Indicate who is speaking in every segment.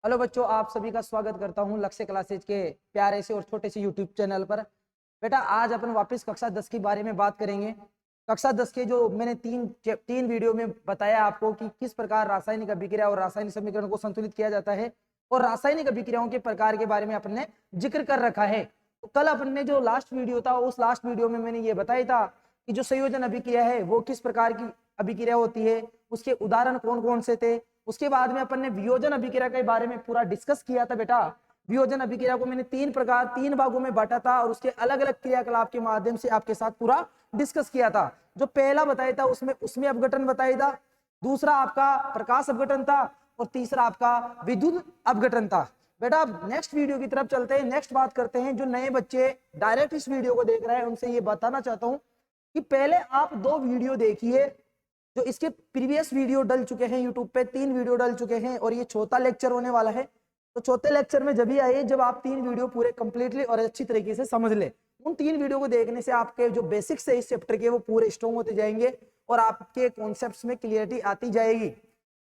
Speaker 1: Hello बच्चों, आप सभी का स्वागत करता हूं लक्ष्य क्लासेज के प्यारे से और छोटे से यूट्यूब चैनल पर। बेटा आज अपन वापस कक्षा 10 के बारे में बात करेंगे। कक्षा 10 के जो मैंने तीन वीडियो में बताया आपको कि किस प्रकार रासायनिक अभिक्रिया और रासायनिक समीकरण को संतुलित किया जाता है और रासायनिक अभिक्रियाओं के प्रकार के बारे में अपन ने जिक्र कर रखा है। तो कल अपन ने जो लास्ट वीडियो था उस लास्ट वीडियो में मैंने ये बताया था कि जो संयोजन अभिक्रिया है वो किस प्रकार की अभिक्रिया होती है, उसके उदाहरण कौन कौन से थे। उसके बाद में अपन ने वियोजन अभिक्रिया के बारे में पूरा डिस्कस किया था। बेटा वियोजन अभिक्रिया को मैंने तीन भागों में बांटा था और उसके अलग अलग क्रियाकलाप के माध्यम से आपके साथ पूरा डिस्कस किया था। जो पहला बताया था उसमें अपघटन बताया था, दूसरा आपका प्रकाश अपघटन था और तीसरा आपका विद्युत अपघटन था। बेटा नेक्स्ट वीडियो की तरफ चलते हैं, नेक्स्ट बात करते हैं। जो नए बच्चे डायरेक्ट इस वीडियो को देख रहे हैं उनसे ये बताना चाहता हूं कि पहले आप 2 वीडियो देखिए जो इसके प्रीवियस वीडियो डल चुके हैं। यूट्यूब पे 3 वीडियो डल चुके हैं और ये चौथा लेक्चर होने वाला है। तो चौथे लेक्चर में जब भी आइए जब आप 3 वीडियो पूरे कंप्लीटली और अच्छी तरीके से समझ ले। उन 3 वीडियो को देखने से आपके जो बेसिक्स है इस चैप्टर के वो पूरे स्ट्रॉन्ग होते जाएंगे और आपके कॉन्सेप्ट्स में क्लियरिटी आती जाएगी।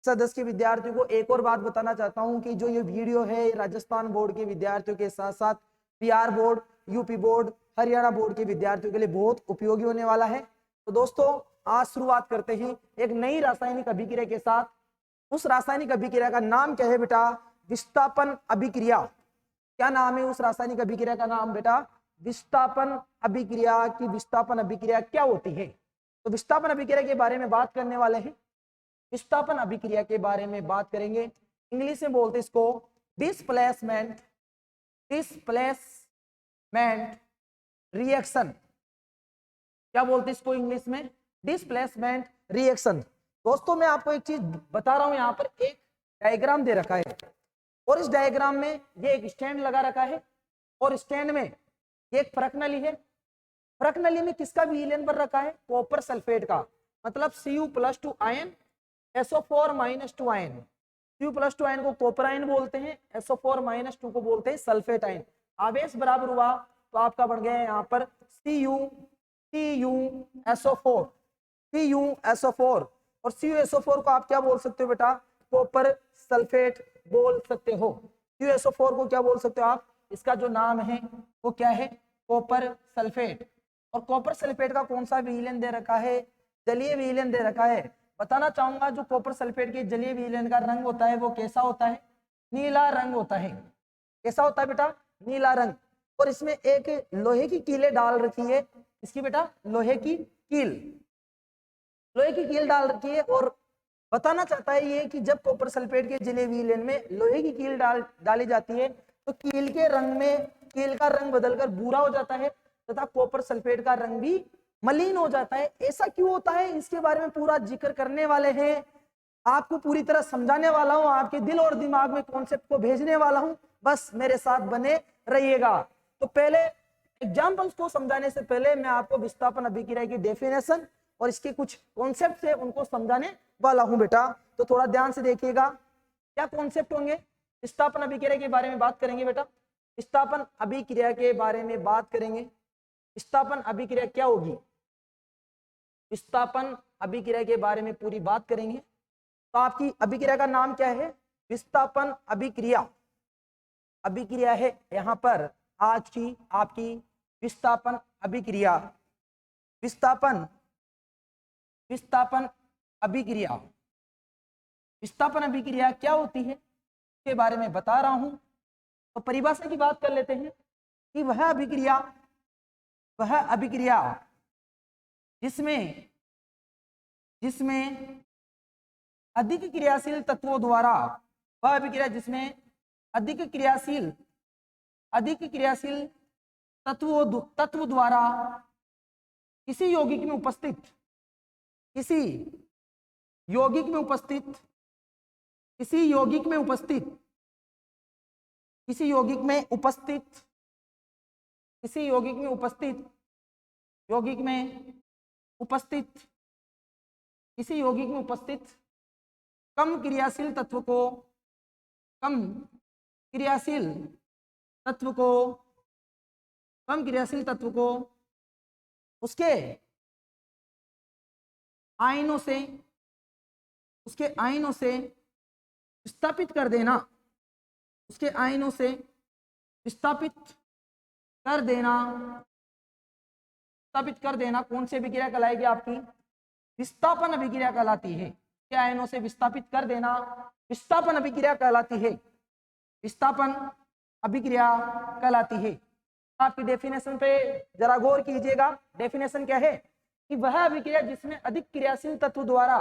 Speaker 1: सदस्य के विद्यार्थियों को एक और बात बताना चाहता हूं कि जो ये वीडियो है राजस्थान बोर्ड के विद्यार्थियों के साथ साथ Bihar board, UP board, Haryana board के विद्यार्थियों के लिए बहुत उपयोगी होने वाला है। तो दोस्तों आज शुरुआत करते हैं एक नई रासायनिक अभिक्रिया के साथ। उस रासायनिक अभिक्रिया का नाम क्या है बेटा? विस्थापन अभिक्रिया। क्या नाम है उस रासायनिक अभिक्रिया का नाम बेटा? विस्थापन अभिक्रिया। की विस्थापन अभिक्रिया क्या होती है? तो विस्थापन अभिक्रिया के बारे में बात करने वाले हैं। विस्थापन अभिक्रिया के बारे में बात करेंगे। इंग्लिश में बोलते इसको डिस्प्लेसमेंट रिएक्शन। क्या बोलते इसको इंग्लिश में? Displacement reaction. दोस्तों मैं आपको एक चीज बता रहा हूं, यहां पर एक डायग्राम दे रखा है और इस डायग्राम में ये एक स्टैंड लगा रखा है और स्टैंड में ये एक फरक नली है। फरक नली में किसका विलयन पर रखा है? कॉपर सल्फेट का, मतलब Cu+2 ion, SO4-2 ion. Cu+2 ion को कॉपर आयन बोलते हैं, SO4-2 को बोलते हैं सल्फेट आयन। आवेश बराबर हुआ तो आपका बन गया यहाँ पर CuSO4 और CuSO4 को आप क्या बोल सकते हो बेटा? कॉपर सल्फेट बोल सकते हो। CuSO4 को क्या बोल सकते हो आप? इसका जो नाम है वो क्या है? Copper sulphate. और कॉपर सल्फेट का कौन सा विलयन दे रखा है? जलीय विलयन दे रखा है। बताना चाहूंगा जो कॉपर सल्फेट के जलीय विलयन का रंग होता है वो कैसा होता है? नीला रंग होता है। कैसा होता है बेटा? नीला रंग। और इसमें एक लोहे की कीलें डाल रखी है। इसकी बेटा लोहे की कील डाल रखी है। और बताना चाहता है ये कि जब कॉपर सल्फेट के जलीय विलयन में लोहे की कील डाली जाती है तो कील का रंग बदलकर भूरा हो जाता है तथा कॉपर सल्फेट का रंग भी मलिन हो जाता है। ऐसा क्यों होता है इसके बारे में पूरा जिक्र करने वाले हैं। आपको पूरी तरह समझाने वाला हूं, आपके दिल और दिमाग में कॉन्सेप्ट को भेजने वाला हूं, बस मेरे साथ बने रहिएगा। तो पहले एग्जांपल्स को समझाने से पहले मैं आपको विस्थापन अभिक्रिया की डेफिनेशन और इसके कुछ कॉन्सेप्ट है उनको समझाने वाला हूं बेटा। तो थोड़ा ध्यान से देखिएगा क्या कॉन्सेप्ट होंगे। विस्थापन अभिक्रिया के बारे में बात करेंगे बेटा। विस्थापन अभिक्रिया के बारे में बात करेंगे। विस्थापन अभिक्रिया क्या होगी? विस्थापन अभिक्रिया के बारे में पूरी बात करेंगे। तो आपकी अभिक्रिया का नाम क्या है? विस्थापन अभिक्रिया। अभिक्रिया है यहां पर आज की आपकी विस्थापन अभिक्रिया। विस्थापन अभिक्रिया विस्थापन अभिक्रिया क्या होती है इसके बारे में बता रहा हूं। तो परिभाषा की बात कर लेते हैं कि वह अभिक्रिया जिसमें अधिक क्रियाशील तत्वों द्वारा, वह अभिक्रिया जिसमें अधिक क्रियाशील तत्व द्वारा किसी यौगिक में उपस्थित कम क्रियाशील तत्व को उसके आयनों से विस्थापित कर देना। उसके आयनों से विस्थापित कर देना, कौन सी अभिक्रिया कहलाएगी आपकी? विस्थापन अभिक्रिया कहलाती है। के आयनों से विस्थापित कर देना विस्थापन अभिक्रिया कहलाती है, विस्थापन अभिक्रिया कहलाती है। आपकी डेफिनेशन पे जरा गौर कीजिएगा। डेफिनेशन क्या है कि वह अभिक्रिया जिसमें अधिक क्रियाशील तत्व द्वारा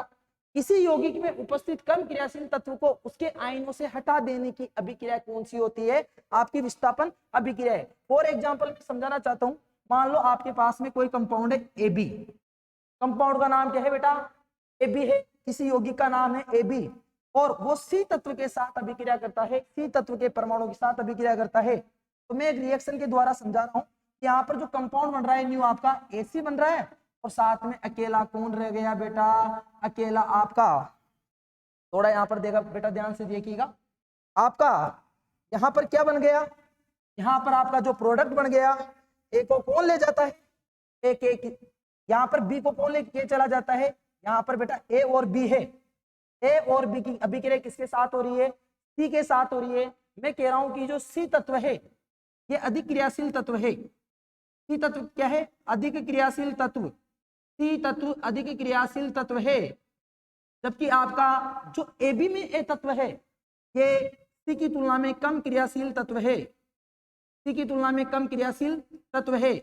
Speaker 1: किसी यौगिक में उपस्थित कम क्रियाशील तत्व को उसके आयनों से हटा देने की अभिक्रिया कौन सी होती है? आपकी विस्थापन अभिक्रिया है। फॉर एग्जांपल मैं समझाना चाहता हूं, मान लो आपके पास में कोई कंपाउंड है AB, कंपाउंड का नाम क्या है बेटा? AB है, किसी यौगिक का नाम है AB और वो C तत्व के साथ अभिक्रिया करता है, C तत्व के परमाणु के साथ अभिक्रिया करता है। तो मैं एक रिएक्शन के द्वारा समझा रहा हूं कि यहाँ पर जो कंपाउंड बन रहा है न्यू आपका AC बन रहा है और साथ में अकेला कौन रह गया बेटा? अकेला आपका, थोड़ा यहाँ पर देखा बेटा, ध्यान से देखिएगा, आपका यहाँ पर क्या बन गया? यहाँ पर आपका जो प्रोडक्ट बन गया, ए को कौन ले जाता है? एक यहाँ पर बी को कौन लेके चला जाता है? यहाँ पर बेटा ए और बी है। ए और बी की अभिक्रिया किसके साथ हो रही है? सी के साथ हो रही है। मैं कह रहा हूं कि जो सी तत्व है ये अधिक क्रियाशील तत्व है। सी तत्व क्या है? अधिक क्रियाशील तत्व। सी तत्व अधिक क्रियाशील तत्व है, जबकि आपका जो ए बी में ए तत्व है ये सी की तुलना में कम क्रियाशील तत्व है, सी की तुलना में कम क्रियाशील तत्व है।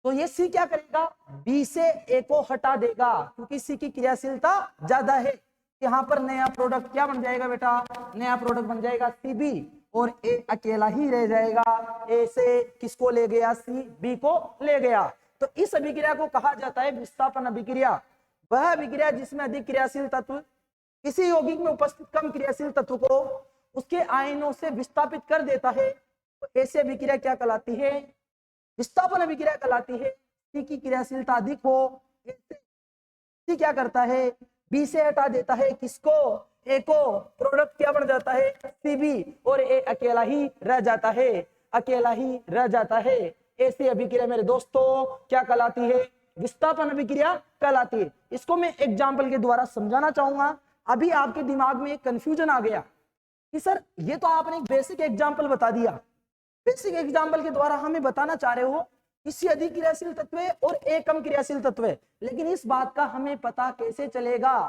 Speaker 1: तो ये सी क्या करेगा? बी से ए को हटा देगा क्योंकि सी की क्रियाशीलता ज्यादा है। यहाँ पर नया प्रोडक्ट क्या बन जाएगा बेटा? नया प्रोडक्ट बन जाएगा CB और ए अकेला ही रह जाएगा। ए से किसको ले गया? सी बी को ले गया। तो इस अभिक्रिया को कहा जाता है विस्थापन अभिक्रिया। वह अभिक्रिया जिसमें अधिक क्रियाशील तत्व किसी यौगिक में उपस्थित कम क्रियाशील तत्व को उसके आयनों से विस्थापित कर देता है, तो ऐसी अभिक्रिया क्या कहलाती है? विस्थापन अभिक्रिया कहलाती है। सी की क्रियाशीलता अधिक हो, सी क्या करता है? बी से हटा देता है किसको? ए को। प्रोडक्ट क्या बन जाता है? CB और ए अकेला ही रह जाता है, अकेला ही रह जाता है। ऐसी अभिक्रिया मेरे दोस्तों क्या कहलाती है? विस्थापन अभिक्रिया कहलाती है। इसको मैं एग्जाम्पल के द्वारा समझाना चाहूंगा। अभी आपके दिमाग में एक कंफ्यूजन आ गया कि सर ये तो आपने एक बेसिक एग्जाम्पल बता दिया, बेसिक एग्जाम्पल के द्वारा हमें बताना चाह रहे हो कि सी अधिक क्रियाशील तत्व है और ए कम क्रियाशील तत्व है, लेकिन इस बात का हमें पता कैसे चलेगा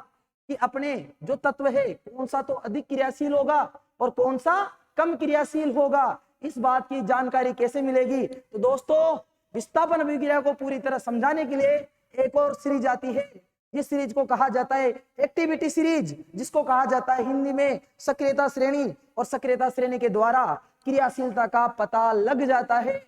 Speaker 1: कि अपने जो तत्व है कौन सा तो अधिक क्रियाशील होगा और कौन सा कम क्रियाशील होगा? इस बात की जानकारी कैसे मिलेगी? तो दोस्तों विस्थापन अभिक्रिया को पूरी तरह समझाने के लिए एक और सीरीज आती है, जिस सीरीज को कहा जाता है एक्टिविटी सीरीज, जिसको कहा जाता है हिंदी में सक्रियता श्रेणी। और सक्रियता श्रेणी के द्वारा क्रियाशीलता का पता लग जाता है,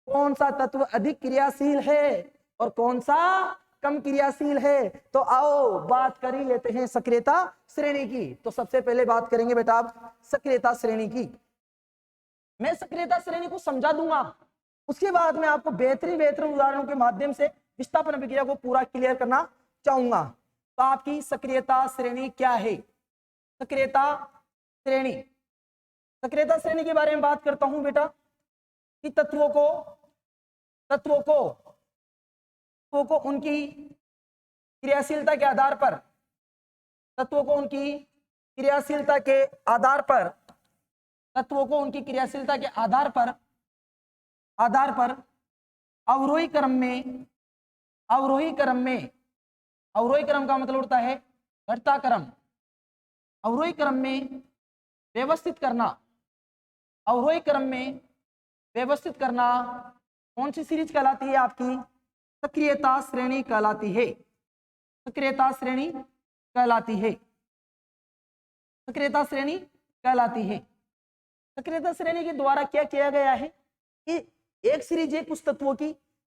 Speaker 1: कौन सा तत्व अधिक क्रियाशील है और कौन सा कम क्रियाशील है। तो आओ बात कर ही लेते हैं सक्रियता श्रेणी की। तो सबसे पहले बात करेंगे बेटा आप सक्रियता श्रेणी की। मैं सक्रियता श्रेणी को समझा दूंगा, उसके बाद मैं आपको बेहतरीन उदाहरणों के माध्यम से विस्थापन अभिक्रिया को पूरा क्लियर करना चाहूंगा। तो आपकी सक्रियता श्रेणी क्या है? सक्रियता श्रेणी, सक्रियता श्रेणी के बारे में बात करता हूं बेटा कि तत्वों को उनकी क्रियाशीलता के आधार पर, तत्वों को उनकी क्रियाशीलता के आधार पर, तत्वों को उनकी क्रियाशीलता के आधार पर अवरोही क्रम का मतलब होता है घटता क्रम, अवरोही क्रम में व्यवस्थित करना, अवरोही क्रम में व्यवस्थित करना कौन सी सीरीज कहलाती है? आपकी सक्रियता श्रेणी कहलाती है। सक्रियता श्रेणी कहलाती है, सक्रियता श्रेणी कहलाती है। सक्रियता श्रेणी के द्वारा क्या किया गया है कि एक सीरीज है कुछ तत्वों की,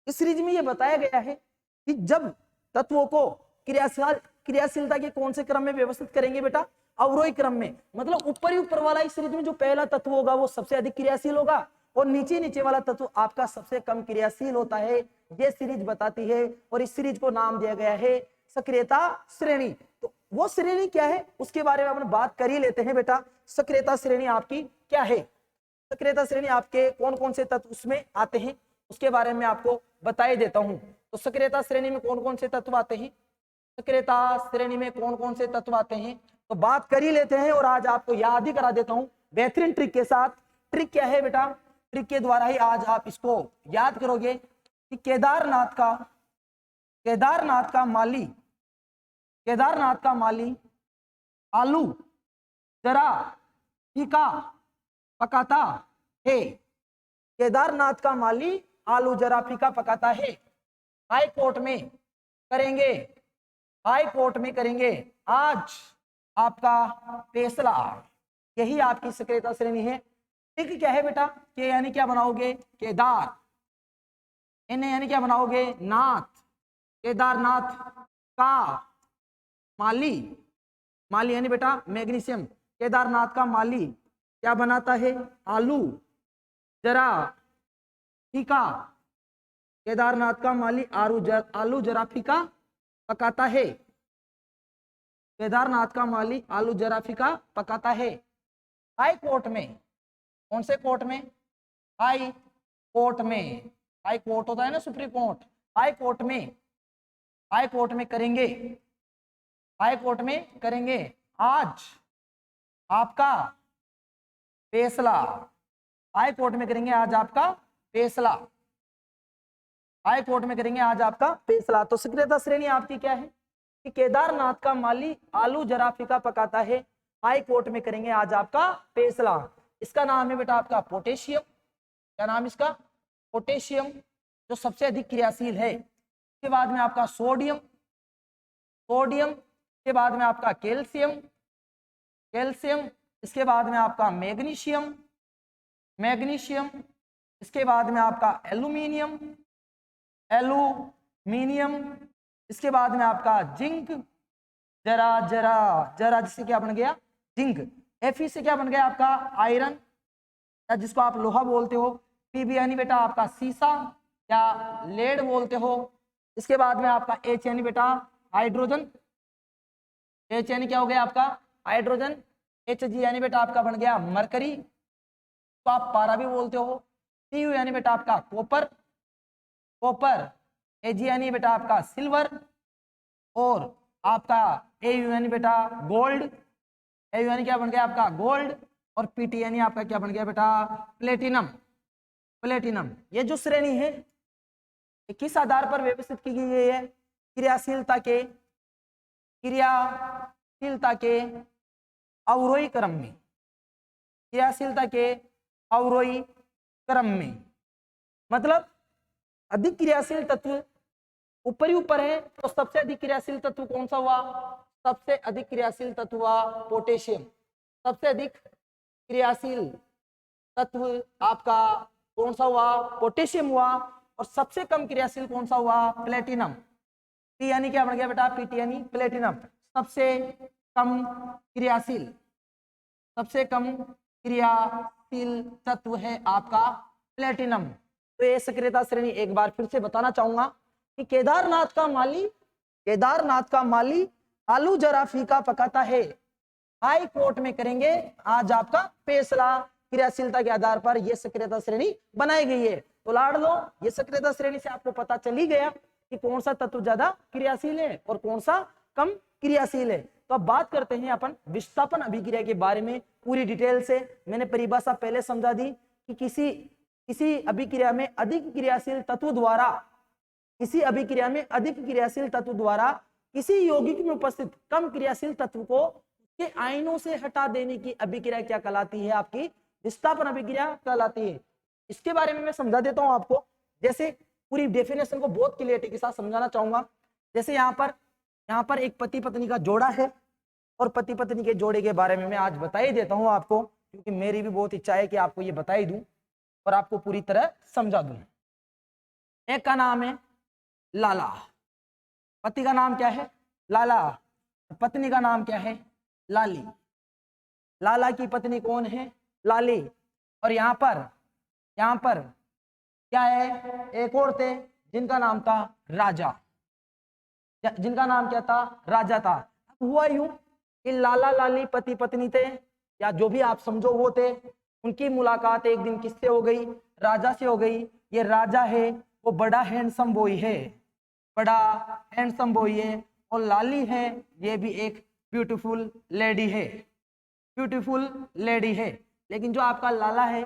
Speaker 1: इस सीरीज में यह बताया गया है कि जब तत्वों को क्रियाशीलता के कौन से क्रम में व्यवस्थित करेंगे बेटा? अवरोही क्रम में। मतलब ऊपर वाला इस सीरीज में जो पहला तत्व होगा वो सबसे अधिक क्रियाशील होगा और नीचे वाला तत्व आपका सबसे कम क्रियाशील होता है, ये सीरीज बताती है। और इस सीरीज को नाम दिया गया है सक्रियता श्रेणी। तो वो श्रेणी क्या है उसके बारे में अपन बात कर ही लेते हैं बेटा। सक्रियता श्रेणी आपकी क्या है? सक्रियता श्रेणी आपके कौन कौन से तत्व उसमें आते हैं उसके बारे में आपको बताई देता हूं। तो सक्रियता श्रेणी में कौन कौन से तत्व आते हैं, सक्रियता श्रेणी में कौन कौन से तत्व आते हैं तो बात कर ही लेते हैं। और आज आपको याद ही करा देता हूं बेहतरीन ट्रिक के साथ। ट्रिक क्या है बेटा, ट्रिक के द्वारा ही आज आप इसको याद करोगे कि केदारनाथ का माली आलू जरा फीका पकाता है। केदारनाथ का माली आलू जरा फीका पकाता है। हाई कोर्ट में करेंगे आज आपका फैसला। यही आपकी सक्रियता श्रेणी है। ठीक क्या है बेटा, के यानी क्या बनाओगे, केदार, एन यानी क्या बनाओगे, नाथ, केदारनाथ का माली, माली यानी बेटा मैग्नीशियम, केदारनाथ का माली क्या बनाता है, आलू जरा फीका, केदारनाथ का माली आलू जरा फीका पकाता है। केदारनाथ का माली आलू जरा फीका पकाता है। हाई कोर्ट में, कौन से कोर्ट में, हाई कोर्ट में, हाई कोर्ट होता है ना सुप्रीम कोर्ट, हाई कोर्ट में करेंगे आज आपका फैसला। हाई कोर्ट में करेंगे आज आपका फैसला, हाई कोर्ट में करेंगे आज आपका फैसला। तो सक्रियता श्रेणी आपकी क्या है कि केदारनाथ का माली आलू जरा फीका पकाता है, हाई कोर्ट में करेंगे आज आपका फैसला। इसका नाम है बेटा आपका पोटेशियम। क्या नाम इसका, पोटेशियम, जो सबसे अधिक क्रियाशील है। इसके बाद में आपका सोडियम, के बाद में आपका कैल्शियम, इसके बाद में आपका मैग्नीशियम, इसके बाद में आपका एल्यूमिनियम, इसके बाद में आपका जिंक, जरा जिससे क्या बन गया, जिंक। Fe से क्या बन गया आपका आयरन, या जिसको आप लोहा बोलते हो। Pb यानी बेटा आपका सीसा या लेड बोलते हो। इसके बाद में आपका H यानी बेटा हाइड्रोजन, H यानी क्या हो गया आपका हाइड्रोजन। Hg यानी बेटा आपका बन गया मरकरी, तो आप पारा भी बोलते हो। Cu यानी बेटा आपका कॉपर, Ag यानी बेटा आपका सिल्वर, और आपका Au यानी बेटा गोल्ड, Au यानी क्या बन गया आपका गोल्ड, और Pt यानी आपका क्या बन गया बेटा प्लेटिनम। ये जो श्रेणी है किस आधार पर व्यवस्थित की गई है, क्रियाशीलता के अवरोही क्रम में, मतलब अधिक क्रियाशील तत्व ऊपर है, तो सबसे अधिक क्रियाशील तत्व कौन सा हुआ, सबसे अधिक क्रियाशील तत्व हुआ पोटेशियम। सबसे अधिक क्रियाशील तत्व आपका कौन सा हुआ, पोटेशियम हुआ। और सबसे कम क्रियाशील कौन सा हुआ, प्लेटिनम। पी यानी क्या बन गया बेटा, पीटी यानी प्लेटिनम। सबसे कम क्रियाशील तत्व है आपका प्लेटिनम। तो ये सक्रियता श्रेणी एक बार फिर से बताना चाहूंगा कि केदारनाथ का माली आलू जरा फीका पकाता है। हाई कोर्ट में करेंगे आज आपका फैसला। क्रियाशीलता के आधार पर यह सक्रियता श्रेणी बनाई गई है। तो लाड लो, ये सक्रियता श्रेणी से आपको पता चल ही गया कि कौन सा तत्व ज्यादा क्रियाशील है और कौन सा कम क्रियाशील है। तो अब बात करते हैं अपन विस्थापन अभिक्रिया के बारे में पूरी डिटेल से। मैंने परिभाषा पहले समझा दी कि किसी अभिक्रिया में अधिक क्रियाशील तत्व द्वारा किसी यौगिक में उपस्थित कम क्रियाशील तत्व को उसके आयनों से हटा देने की अभिक्रिया क्या कहलाती है, आपकी विस्थापन अभिक्रिया कहलाती है। इसके बारे में मैं समझा देता हूं आपको, जैसे पूरी डेफिनेशन को बहुत क्लियरिटी के साथ समझाना चाहूंगा। जैसे यहाँ पर एक पति पत्नी का जोड़ा है, और पति पत्नी के जोड़े के बारे में मैं आज बता ही देता हूं आपको, क्योंकि मेरी भी बहुत इच्छा है कि आपको ये बता ही दूं और आपको पूरी तरह समझा दूं। एक का नाम है लाला, पति का नाम क्या है लाला, पत्नी का नाम क्या है लाली। लाला की पत्नी कौन है, लाली। और यहाँ पर क्या है, एक और थे जिनका नाम था राजा, जिनका नाम क्या था, राजा था। हुआ यूं कि लाला लाली पति पत्नी थे, या जो भी आप समझो वो थे। उनकी मुलाकात एक दिन किससे हो गई, राजा से हो गई। ये राजा है वो बड़ा हैंडसम बॉय है, और लाली है ये भी एक ब्यूटीफुल लेडी है। लेकिन जो आपका लाला है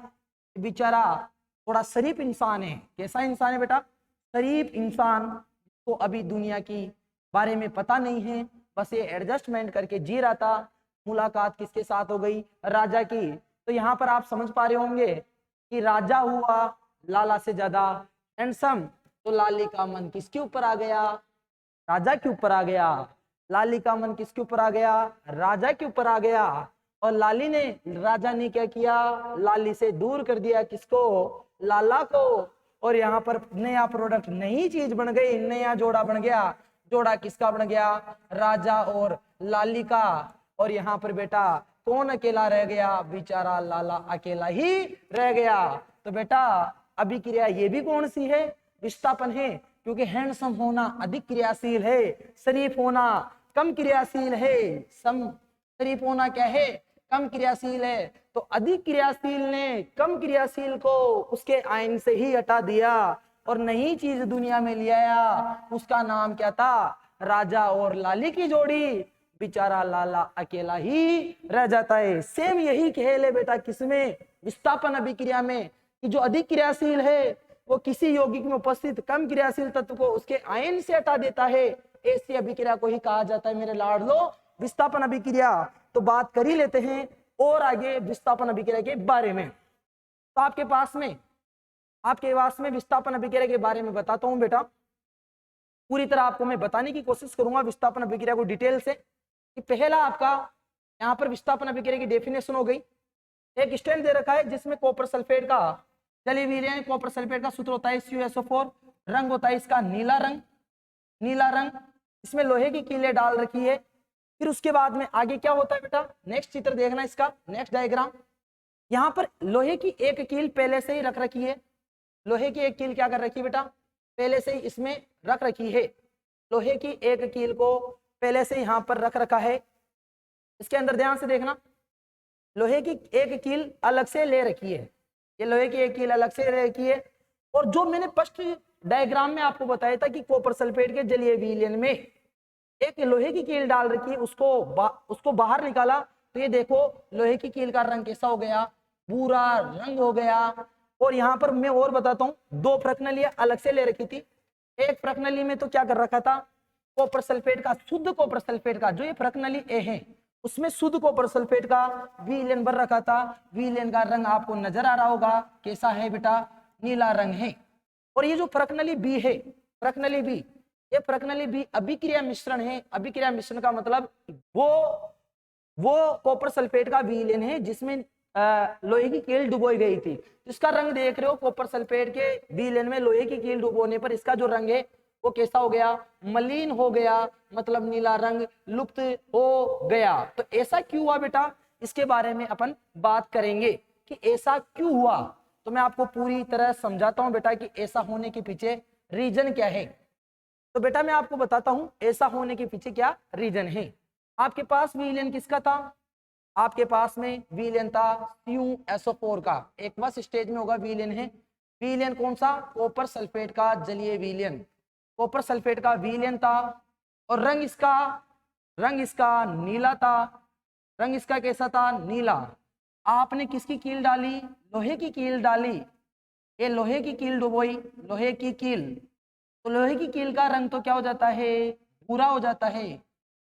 Speaker 1: बेचारा थोड़ा शरीफ इंसान है। कैसा इंसान है बेटा? शरीफ इंसान को अभी दुनिया की बारे में पता नहीं है, बस ये एडजस्टमेंट करके जी रहा था। मुलाकात किसके साथ हो गई? राजा की। तो यहाँ पर आप समझ पा रहे होंगे कि राजा हुआ लाला से ज्यादा हैंडसम, तो लाली का मन किसके ऊपर आ गया? राजा के ऊपर आ गया। लाली का मन किसके ऊपर आ गया? राजा के ऊपर आ गया। और लाली ने, राजा ने क्या किया? लाली से दूर कर दिया किसको? लाला को। और यहाँ पर नया प्रोडक्ट, नई चीज बन गई, नया जोड़ा बन गया। जोड़ा किसका बन गया? राजा और लाली का। और यहाँ पर बेटा कौन अकेला रह गया? बेचारा लाला अकेला ही रह गया। तो बेटा अभिक्रिया ये भी कौन सी है? विस्थापन है, क्योंकि हैंडसम होना अधिक क्रियाशील है, शरीफ होना कम क्रियाशील है। शरीफ होना क्या है? कम क्रियाशील है। तो अधिक क्रियाशील ने कम क्रियाशील को उसके आयन से ही हटा दिया और नई चीज दुनिया में ले आया। उसका नाम क्या था? राजा और लाली की जोड़ी। बेचारा लाला अकेला ही रह जाता है। सेम यही खेल है बेटा किसमें? विस्थापन अभिक्रिया में, कि जो अधिक क्रियाशील है वो किसी यौगिक में उपस्थित कम क्रियाशील तत्व को उसके आयन से हटा देता है। ऐसी अभिक्रिया को ही कहा जाता है मेरे लाडलो विस्थापन अभिक्रिया। तो बात कर ही लेते हैं और आगे विस्थापन अभिक्रिया के बारे में। तो आपके पास में विस्थापन अभिक्रिया के बारे में बताता हूं बेटा। पूरी तरह आपको मैं बताने की कोशिश करूंगा विस्थापन अभिक्रिया को डिटेल से। कि पहला आपका यहाँ पर विस्थापन अभिक्रिया की डेफिनेशन हो गई। एक स्टैंड दे रखा है जिसमें कॉपर सल्फेट का जलीय विलयन, कॉपर सल्फेट का सूत्र होता है CuSO4, रंग होता है इसका नीला रंग। इसमें लोहे की कीलें डाल रखी है। फिर उसके बाद में आगे क्या होता है बेटा? नेक्स्ट चित्र देखना इसका, नेक्स्ट डायग्राम। यहाँ पर लोहे की एक कील पहले से ही रख रखी है। लोहे की एक कील क्या कर रखी है बेटा? पहले से ही इसमें रख रखी है। लोहे की एक कील को पहले से यहाँ पर रख रखा है। इसके अंदर ध्यान से देखना, लोहे की एक कील अलग से ले रखी है। ये लोहे की एक कील अलग से ले रखी है। और जो मैंने फर्स्ट डायग्राम में आपको बताया था कि कॉपर सल्फेट के जलीय विलयन में एक लोहे की कील डाल रखी है, उसको बाहर निकाला तो ये देखो लोहे की कील का रंग कैसा हो गया? भूरा रंग हो गया। और यहाँ पर मैं और बताता हूँ, दो प्रश्नालियां अलग से ले रखी थी। एक प्रश्नाली में तो क्या कर रखा था? कॉपर सल्फेट का, शुद्ध कॉपर सल्फेट का, जो ये प्रश्नाली ए है उसमें शुद्ध कॉपर सल्फेट का विलयन भर रखा था। विलयन का रंग आपको नजर आ रहा होगा, कैसा है बेटा? नीला रंग है। और ये जो प्रश्नाली बी है, प्रश्नाली बी, ये प्रश्नाली बी अभिक्रिया मिश्रण है। अभिक्रिया मिश्रण का मतलब वो कॉपर सल्फेट का विलयन है जिसमें लोहे की कील डुबोई गई थी। इसका रंग देख रहे हो, कॉपर सल्फेट के विलयन में लोहे की कील डुबोने पर इसका जो रंग है वो कैसा हो गया? मलिन हो गया, मतलब नीला रंग लुप्त हो गया। तो ऐसा क्यों हुआ बेटा? इसके बारे में अपन बात करेंगे कि ऐसा क्यों हुआ। तो मैं आपको पूरी तरह समझाता हूं बेटा कि ऐसा होने के पीछे रीजन क्या है। तो बेटा मैं आपको बताता हूं ऐसा होने के पीछे क्या रीजन है। आपके पास विलयन किसका था? आपके पास में विलयन था CuSO4 का। एक्वस स्टेज में होगा विलयन है। विलयन कौन सा? कॉपर सल्फेट का जलीय विलयन, कॉपर सल्फेट का विलयन था। और रंग इसका नीला था। रंग इसका कैसा था? नीला। आपने किसकी कील डाली? लोहे की कील डाली। ये लोहे की कील डुबोई, लोहे की कील, तो लोहे की कील का रंग तो क्या हो जाता है? भूरा हो जाता है।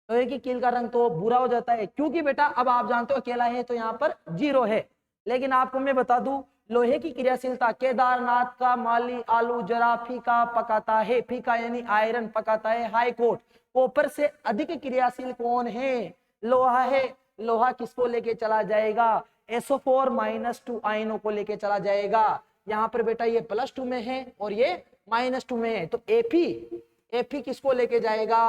Speaker 1: लोहे की कील का रंग तो भूरा हो जाता है, क्योंकि बेटा अब आप जानते हो अकेला है तो यहाँ पर 0 है। लेकिन आपको मैं बता दूं, लोहे की क्रियाशीलता केदारनाथ का माली आलू जरा फीका पकाता है। फीका यानी आयरन पकाता है। हाई कोर्ट, कॉपर से अधिक क्रियाशील कौन है? लोहा है। लोहा किसको लेके चला जाएगा? SO4-2 आयनों को लेके चला जाएगा। यहाँ पर बेटा ये +2 में है और ये -2 में है। तो Fe किसको लेके जाएगा?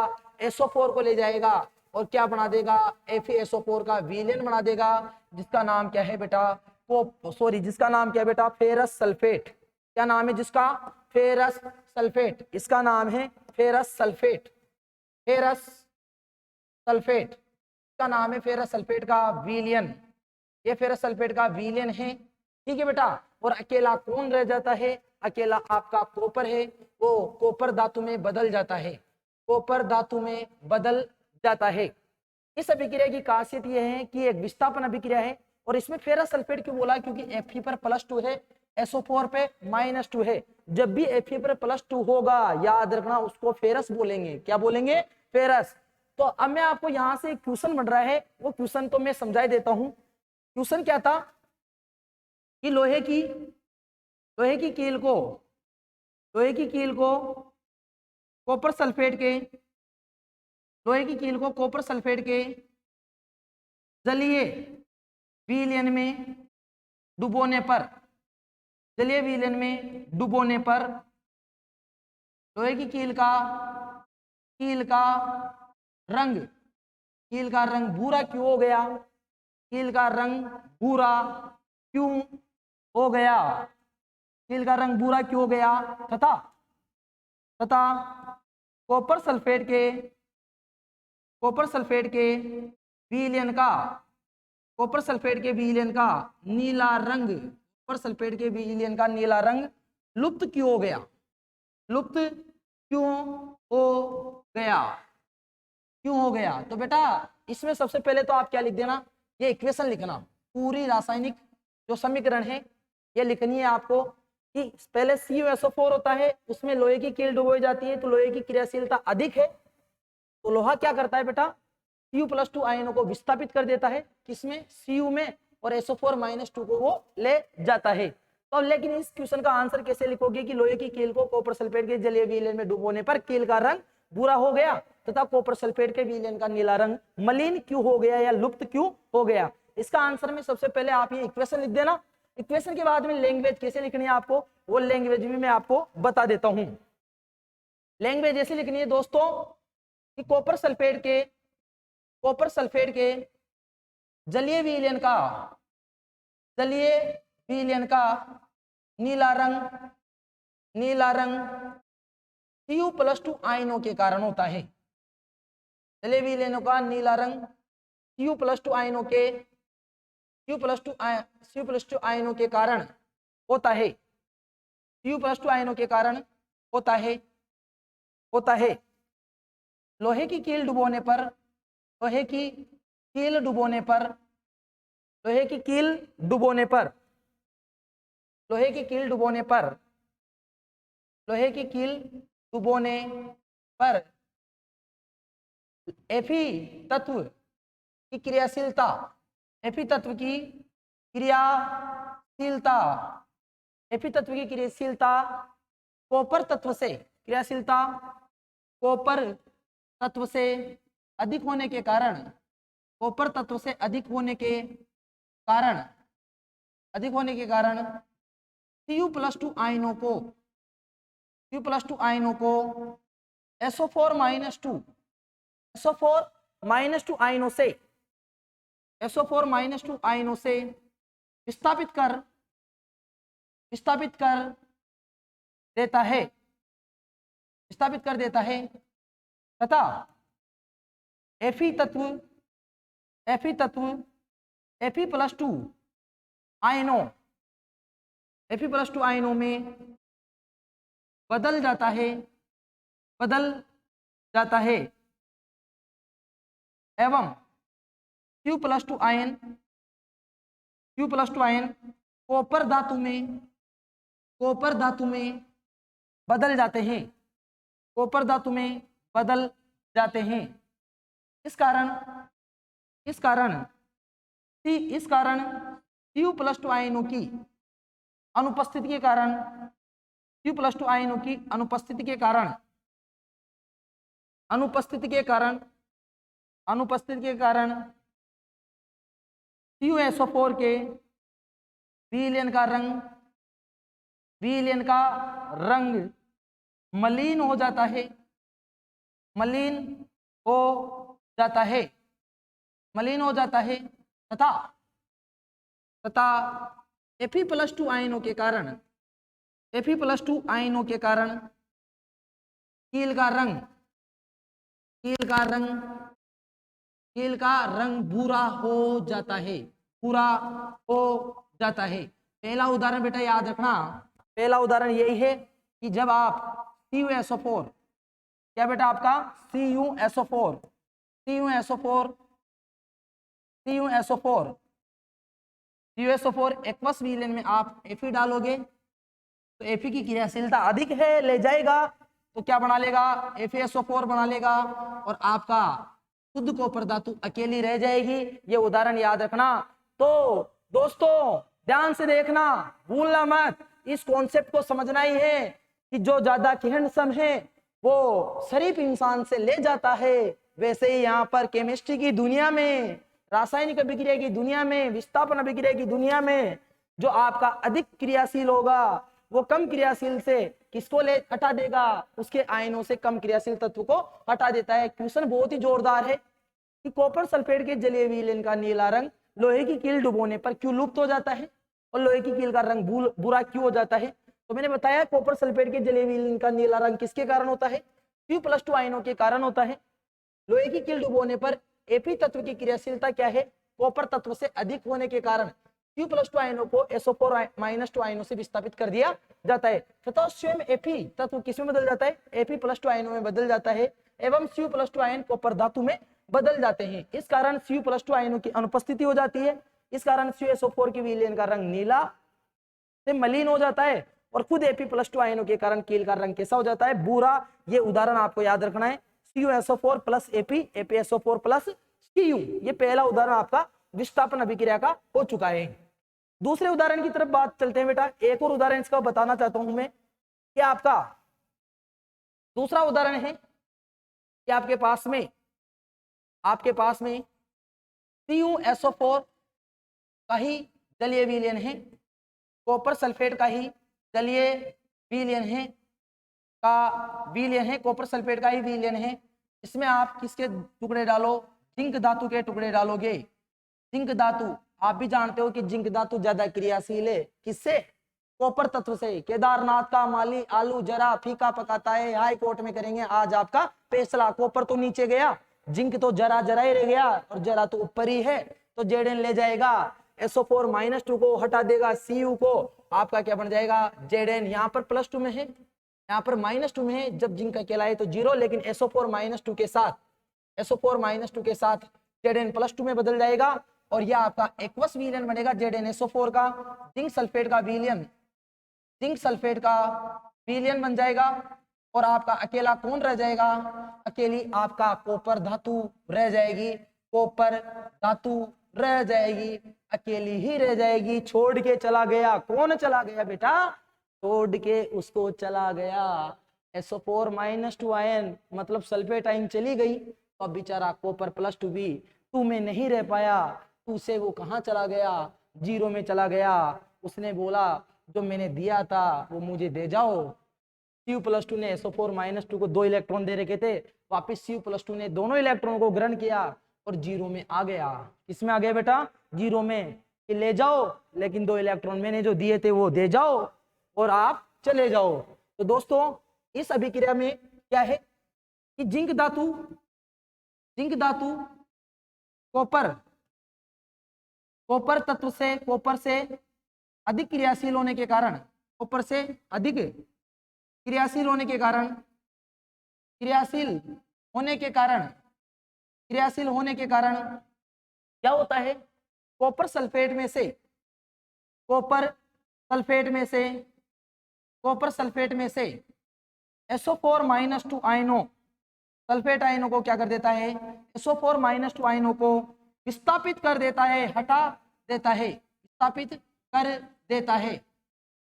Speaker 1: SO4 को ले जाएगा और क्या बना देगा? FeSO4 का विलयन बना देगा, जिसका नाम क्या है बेटा? जिसका नाम क्या है बेटा? Ferrous sulphate. क्या नाम है जिसका? Ferrous sulphate. इसका नाम है फेरस सल्फेट। फेरस सल्फेट का नाम है फेरस सल्फेट का विलयन। ये फेरस सल्फेट का विलयन है, ठीक है बेटा। और अकेला कौन रह जाता है? अकेला आपका कॉपर है, वो कॉपर धातु में बदल जाता है। कॉपर धातु में बदल जाता है। इस अभिक्रिया की खासियत यह है कि एक विस्थापन अभिक्रिया है और इसमें फेरस सल्फेट क्यों बोला, क्योंकि Fe पर +2 है, SO4 पे -2 है। जब भी Fe पर +2 होगा याद रखना उसको फेरस बोलेंगे। क्या बोलेंगे? फेरस। तो अब मैं आपको यहां से एक क्वेश्चन बन रहा है, वो क्वेश्चन तो मैं समझा देता हूं। क्वेश्चन क्या था कि लोहे की कील को कॉपर सल्फेट के जलीय विलयन में डुबोने पर लोहे की कील का रंग भूरा क्यों हो गया? कील का रंग भूरा क्यों हो गया? कील का रंग भूरा क्यों हो गया? तथा कॉपर सल्फेट के विलयन का नीला रंग लुप्त क्यों हो गया? तो बेटा इसमें सबसे पहले तो आप क्या लिख देना, ये इक्वेशन लिखना, पूरी रासायनिक जो समीकरण है ये लिखनी है आपको कि पहले CuSO4 होता है, उसमें लोहे की कील डुबोई जाती है, तो लोहे की क्रियाशीलता अधिक है, तो लोहा क्या करता है बेटा, Cu+2 आयनों को विस्थापित कर देता है, किसमें? Cu में, और SO4-2 को वो ले जाता है। तो लेकिन इस क्वेश्चन का आंसर कैसे लिखोगे कि लोहे की कील को कॉपर सल्फेट के जलीय विलयन में डुबोने पर कील का रंग बुरा हो गया तथा कॉपर सल्फेट के विलयन का नीला रंग मलिन क्यों हो गया या लुप्त क्यों हो गया? इसका आंसर में सबसे पहले आप ये इक्वेशन लिख देना। इक्वेशन के बाद में लैंग्वेज कैसे लिखनी है आपको, वो लैंग्वेज भी मैं आपको बता देता हूं। लैंग्वेज ऐसे लिखनी है दोस्तों कि कॉपर सल्फेट के जलीय विलयन का नीला रंग Cu+2 आयनों के कारण होता है। जलीय विलयनों का नीला रंग Cu+2 आयनों के कारण होता है। Cu+2 आयनों के कारण होता है। लोहे की कील डुबोने पर Fe तत्व की क्रियाशीलता कॉपर तत्व से अधिक होने के कारण Cu+2 आयनों को SO4-2 आयनों से विस्थापित कर देता है तथा Fe आयनों में बदल जाता है एवं Cu+2 आयन कॉपर धातु में बदल जाते हैं। इस कारण Cu+2 आयनों की अनुपस्थिति के कारण CuSO4 के विलयन का रंग मलिन हो जाता है तथा Fe+2 आयनों के कारण कील का रंग भूरा हो जाता है। पहला उदाहरण बेटा याद रखना, पहला उदाहरण यही है कि जब आप CuSO4 क्या बेटा आपका CuSO4 CuSO4 एक्वस विलयन में आप Fe डालोगे तो Fe की क्रियाशीलता अधिक है, ले जाएगा तो क्या बना लेगा, FeSO4 बना लेगा और आपका शुद्ध कॉपर धातु अकेली रह जाएगी। ये उदाहरण याद रखना। तो दोस्तों ध्यान से देखना, भूलना मत, इस कॉन्सेप्ट को समझना ही है कि जो ज्यादा हैंडसम है वो शरीफ इंसान से ले जाता है। वैसे ही यहाँ पर केमिस्ट्री की दुनिया में, रासायनिक अभिक्रिया की दुनिया में, विस्थापन अभिक्रिया की दुनिया में जो आपका अधिक क्रियाशील होगा वो कम क्रियाशील से किसको ले हटा देगा, उसके आयनों से कम क्रियाशील तत्व को हटा देता है। क्वेश्चन बहुत ही जोरदार है कि कॉपर सल्फेट के जलीय विलयन का नीला रंग लोहे की कील डुबोने पर क्यों लुप्त हो जाता है और लोहे की कील का रंग बुरा क्यों हो जाता है। तो मैंने बताया कॉपर सल्फेट के जलीय विलयन का नीला रंग किसके कारण होता है, Cu+2 आयनों के कारण होता है। लोहे की कील डुबोने पर Fe तत्व की क्रियाशीलता क्या है, कॉपर तत्व से अधिक होने के कारण Cu+2 आयनों को SO4-2 आयनों से विस्थापित कर दिया जाता है तथा स्वयं Fe तत्व किसमें बदल जाता है, Fe+2 आयनों में बदल जाता है एवं Cu+2 आयन कॉपर धातु में बदल जाते हैं। इस कारण Cu+2 आयनों की अनुपस्थिति हो जाती है। इस कारण CuSO4 की विलयन का रंग नीला से मलिन हो जाता है और खुद Fe+2 आयनों के कारण कील का रंग कैसा हो जाता है, बुरा। ये उदाहरण आपको याद रखना है, CuSO4 plus Fe, FeSO4 plus Cu। ये पहला उदाहरण आपका विस्थापन अभिक्रिया का हो चुका है। दूसरे उदाहरण की तरफ बात चलते हैं बेटा। एक और उदाहरण इसका बताना चाहता हूं मैं कि आपका दूसरा उदाहरण है कि आपके पास में CuSO4 का ही जलीय विलयन है, कॉपर सल्फेट का ही जलीय विलयन है, कॉपर सल्फेट का ही विलयन है। इसमें आप किसके टुकड़े डालो, जिंक धातु के टुकड़े डालोगे। जिंक धातु आप भी जानते हो कि जिंक धातु ज्यादा क्रियाशील है, किससे, कॉपर तत्व से। केदारनाथ का माली आलू जरा फीका पकाता है, हाई कोर्ट में करेंगे आज आपका फैसला। कॉपर तो नीचे गया, जिंक तो जरा ही रह गया और जरा तो ऊपर ही है। तो Zn ले जाएगा, SO4-2 को हटा देगा, Cu को आपका क्या बन जाएगा, Zn। यहाँ पर +2 में है, यहाँ पर -2 में है। जब जिंक अकेला है तो 0, लेकिन SO4-2 के साथ Zn +2 में बदल जाएगा और यह आपका एक्वस विलयन बनेगा ZnSO4 का। जिंक सल्फेट का विलयन बन जाएगा और आपका अकेला कौन रह जाएगा, अकेली आपका कॉपर धातु रह जाएगी, अकेली ही रह जाएगी। छोड़ के चला गया, कौन चला गया बेटा, छोड़ के उसको चला गया SO4-2 आयन, मतलब सल्फेट आयन चली गई। तो अब बेचारा कॉपर +2 भी 2 में नहीं रह पाया, 2 से वो कहाँ चला गया, 0 में चला गया। उसने बोला जो मैंने दिया था वो मुझे दे जाओ। Cu+2 ने SO4-2 को 2 इलेक्ट्रॉन दे रखे थे, वापिस Cu+2 ने दोनों इलेक्ट्रॉन को ग्रहण किया और 0 में आ गया। किसमें आ गया बेटा, 0 में, कि ले जाओ लेकिन 2 इलेक्ट्रॉन मैंने जो दिए थे वो दे जाओ और आप चले जाओ। तो दोस्तों इस अभिक्रिया में क्या है कि जिंक धातु कॉपर तत्व से, कॉपर से अधिक क्रियाशील होने के कारण, क्रियाशील होने के कारण क्या होता है, कॉपर सल्फेट में से SO4-2 आयनों, सल्फेट आयनों को क्या कर देता है, SO4-2 आयनों को विस्थापित कर देता है, हटा देता है, विस्थापित कर देता है। तो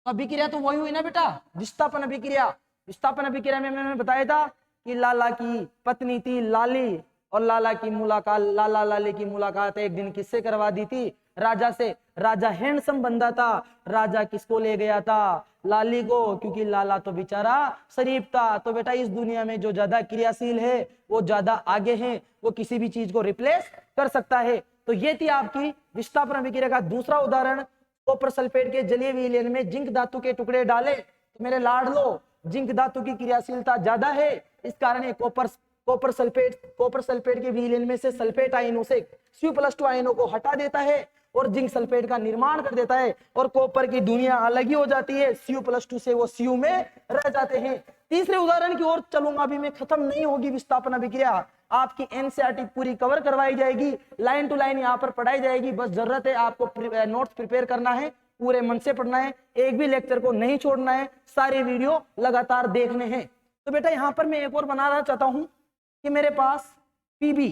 Speaker 1: अभिक्रिया तो वही हुई ना बेटा, विस्थापन अभिक्रिया में मैंने बताया था कि लाला की पत्नी थी लाली और लाला लाली की मुलाकात एक दिन किससे करवा दी थी, राजा से। राजा हैंडसम बंदा था, राजा किसको ले गया था, लाली को, क्योंकि लाला तो बेचारा शरीफ था। तो बेटा इस दुनिया में जो ज्यादा क्रियाशील है वो ज्यादा आगे है, वो किसी भी चीज को रिप्लेस कर सकता है। तो ये थी आपकी विस्थापन अभिक्रिया का दूसरा उदाहरण। कॉपर सल्फेट के जलीय विलयन में जिंक धातु के टुकड़े डाले तो मेरे लाडलो जिंक धातु की क्रियाशीलता ज्यादा है, इस कारण ये कॉपर सल्फेट के विलयन में से सल्फेट आयनों से Cu+2 आयनों को हटा देता है और जिंक सल्फेट का निर्माण कर देता है और कॉपर की दुनिया अलग ही हो जाती है, Cu+2 से वो Cu में रह जाते हैं। तीसरे उदाहरण की ओर चलूंगा, अभी मैं खत्म नहीं होगी विस्थापन अभिक्रिया, आपकी एनसीईआरटी पूरी कवर करवाई जाएगी, लाइन टू लाइन यहाँ पर पढ़ाई जाएगी। बस जरूरत है आपको नोट्स प्रिपेयर करना है, पूरे मन से पढ़ना है, एक भी लेक्चर को नहीं छोड़ना है, सारे वीडियो लगातार देखने हैं। तो बेटा यहाँ पर मैं एक और बनाना चाहता हूँ कि मेरे पास पीबी,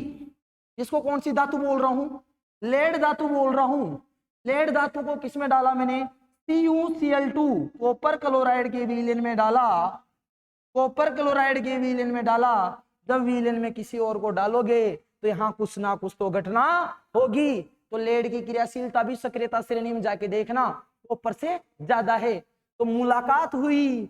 Speaker 1: जिसको कौन सी धातु बोल रहा हूँ, लेड धातु बोल रहा हूँ। लेड धातु को किसमें डाला मैंने, CuCl2 कॉपर क्लोराइड के विलयन में डाला, कॉपर क्लोराइड के विलयन में डाला। जब विलयन में किसी और को डालोगे तो यहाँ कुछ ना कुछ तो घटना होगी। तो लेड की क्रियाशीलता भी सक्रियता श्रेणी में जाके देखना कॉपर से ज्यादा है। तो मुलाकात हुई,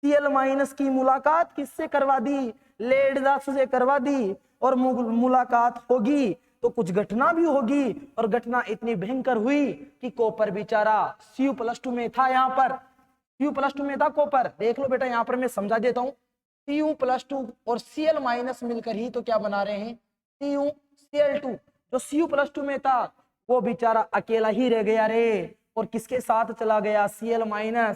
Speaker 1: Cl- की मुलाकात किससे करवा दी, लेड धातु से करवा दी, और मुलाकात होगी तो कुछ घटना भी होगी, और घटना इतनी भयंकर हुई कि कॉपर बेचारा Cu+2 में था। यहाँ पर Cu+2 में था कॉपर। देख लो बेटा यहाँ पर मैं समझा देता हूँ, Cu+2 और Cl- मिलकर ही तो क्या बना रहे हैं, CuCl2। जो Cu+2 में था वो बेचारा अकेला ही रह गया रे, और किसके साथ चला गया, Cl-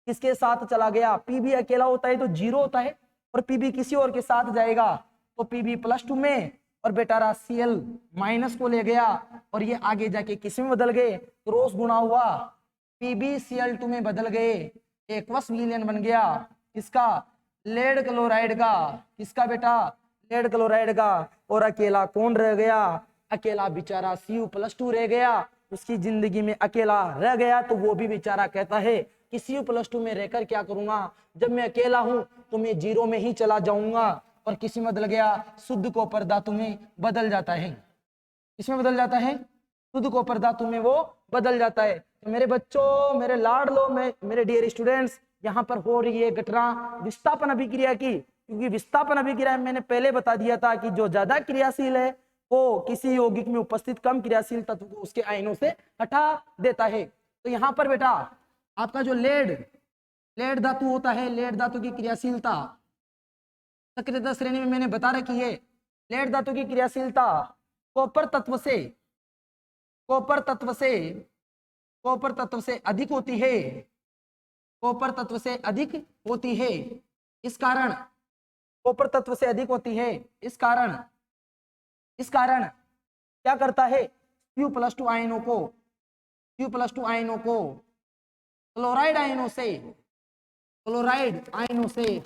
Speaker 1: किसके साथ चला गया। Pb अकेला होता है तो 0 होता है, और Pb किसी और के साथ जाएगा तो Pb+2 में, और बेटारा Cl- को ले गया, और ये आगे जाके किस में बदल गए, क्रॉस गुणा हुआ, PbCl2 में बदल गए, एक्वस विलयन बन गया किसका, लेड क्लोराइड का। किसका बेटा, लेड क्लोराइड का। और अकेला कौन रह गया, अकेला बेचारा Cu+2 रह गया। उसकी जिंदगी में अकेला रह गया तो वो भी बेचारा कहता है कि Cu+2 में रहकर क्या करूंगा, जब मैं अकेला हूं तो मैं 0 में ही चला जाऊंगा। और किसी में बदल गया, शुद्ध कॉपर धातु में बदल जाता है। किसमें बदल जाता है, शुद्ध कॉपर धातु में वो बदल जाता है। तो मेरे बच्चों, मेरे लाडलो, मेरे डियर स्टूडेंट्स, यहाँ पर हो रही है घटना विस्थापन अभिक्रिया की। क्योंकि विस्थापन अभिक्रिया मैंने पहले बता दिया था कि जो ज्यादा क्रियाशील है वो किसी यौगिक में उपस्थित कम क्रियाशील तत्व को उसके आयनों से हटा देता है। तो यहाँ पर बेटा आपका जो लेड धातु होता है, लेड धातु की क्रियाशीलता सक्रियता श्रेणी में मैंने बता रखी है। लेड धातु की क्रियाशीलता कॉपर तत्व से अधिक होती है, कॉपर तत्व से अधिक होती है। इस कारण कॉपर तत्व से अधिक होती है, इस कारण क्या करता है, Cu+2 आयनों को क्लोराइड आयनों से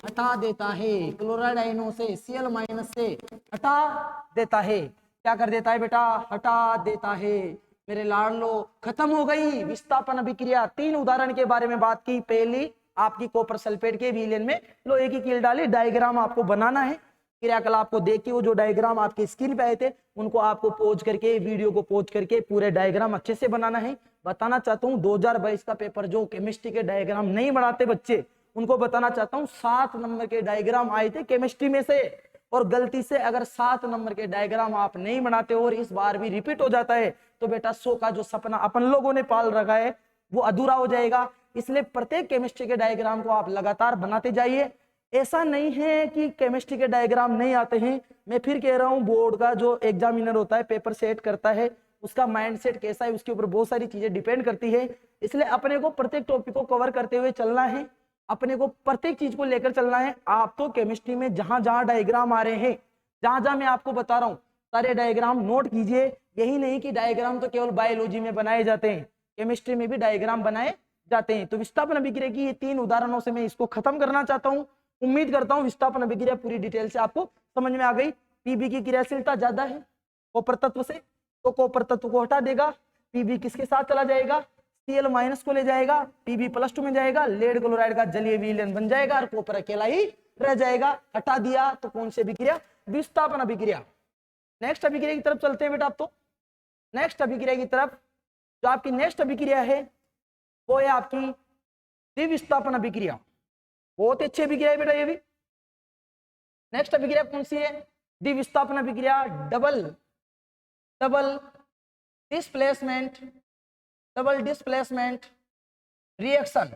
Speaker 1: हटा देता है, क्लोराइड आयनों से Cl- से हटा देता है। क्या कर देता है बेटा, हटा देता है। मेरे लाडलो, खत्म हो गई विस्थापन अभिक्रिया। 3 उदाहरण के बारे में बात की। पहली आपकी कॉपर सल्फेट के विलयन में लोहे की कील डाली, डायग्राम आपको बनाना है। क्रियाकलाप को देख के वो जो डायग्राम आपके स्क्रीन पे आए थे उनको आपको पॉज करके, वीडियो को पॉज करके पूरे डायग्राम अच्छे से बनाना है। बताना चाहता हूँ 2022 का पेपर जो केमिस्ट्री के डायग्राम नहीं बनाते बच्चे, उनको बताना चाहता हूँ 7 नंबर के डायग्राम आए थे केमिस्ट्री में से, और गलती से अगर 7 नंबर के डायग्राम आप नहीं बनाते हो और इस बार भी रिपीट हो जाता है तो बेटा 100 का जो सपना अपन लोगों ने पाल रखा है वो अधूरा हो जाएगा। इसलिए प्रत्येक केमिस्ट्री के डायग्राम को आप लगातार बनाते जाइए। ऐसा नहीं है कि केमिस्ट्री के डायग्राम नहीं आते हैं। मैं फिर कह रहा हूँ, बोर्ड का जो एग्जामिनर होता है, पेपर सेट करता है, उसका माइंडसेट कैसा है उसके ऊपर बहुत सारी चीजें डिपेंड करती है। इसलिए अपने को प्रत्येक टॉपिक को कवर करते हुए चलना है, अपने को प्रत्येक चीज को लेकर चलना है। आप तो केमिस्ट्री में जहां जहां डायग्राम आ रहे हैं, जहां जहां मैं आपको बता रहा हूँ, सारे डायग्राम नोट कीजिए। यही नहीं कि डायग्राम तो केवल बायोलॉजी में बनाए जाते हैं, केमिस्ट्री में भी डायग्राम बनाए जाते हैं। तो विस्थापन अभिक्रिया की ये 3 उदाहरणों से मैं इसको खत्म करना चाहता हूँ। उम्मीद करता हूँ विस्थापन अभिक्रिया पूरी डिटेल से आपको समझ में आ गई। पीबी की क्रियाशीलता ज्यादा है कॉपर तत्व से, तो कॉपर तत्व को हटा देगा। पीबी किसके साथ चला जाएगा, Cl- को ले जाएगा, Pb+2 में जाएगा, लेड क्लोराइड का जलीय विलयन बन जाएगा और कॉपर अकेला ही रह जाएगा। हटा दिया तो कौन सी अभिक्रिया, विस्थापन अभिक्रिया। नेक्स्ट अभिक्रिया की तरफ चलते हैं बेटा। आप तो नेक्स्ट अभिक्रिया की तरफ, जो आपकी नेक्स्ट अभिक्रिया है वो है आपकी द्विविस्थापन अभिक्रिया। बहुत अच्छी अभिक्रिया है बेटा ये भी। नेक्स्ट अभिक्रिया कौन सी है, द्विविस्थापन अभिक्रिया। डबल डिस्प्लेसमेंट रिएक्शन,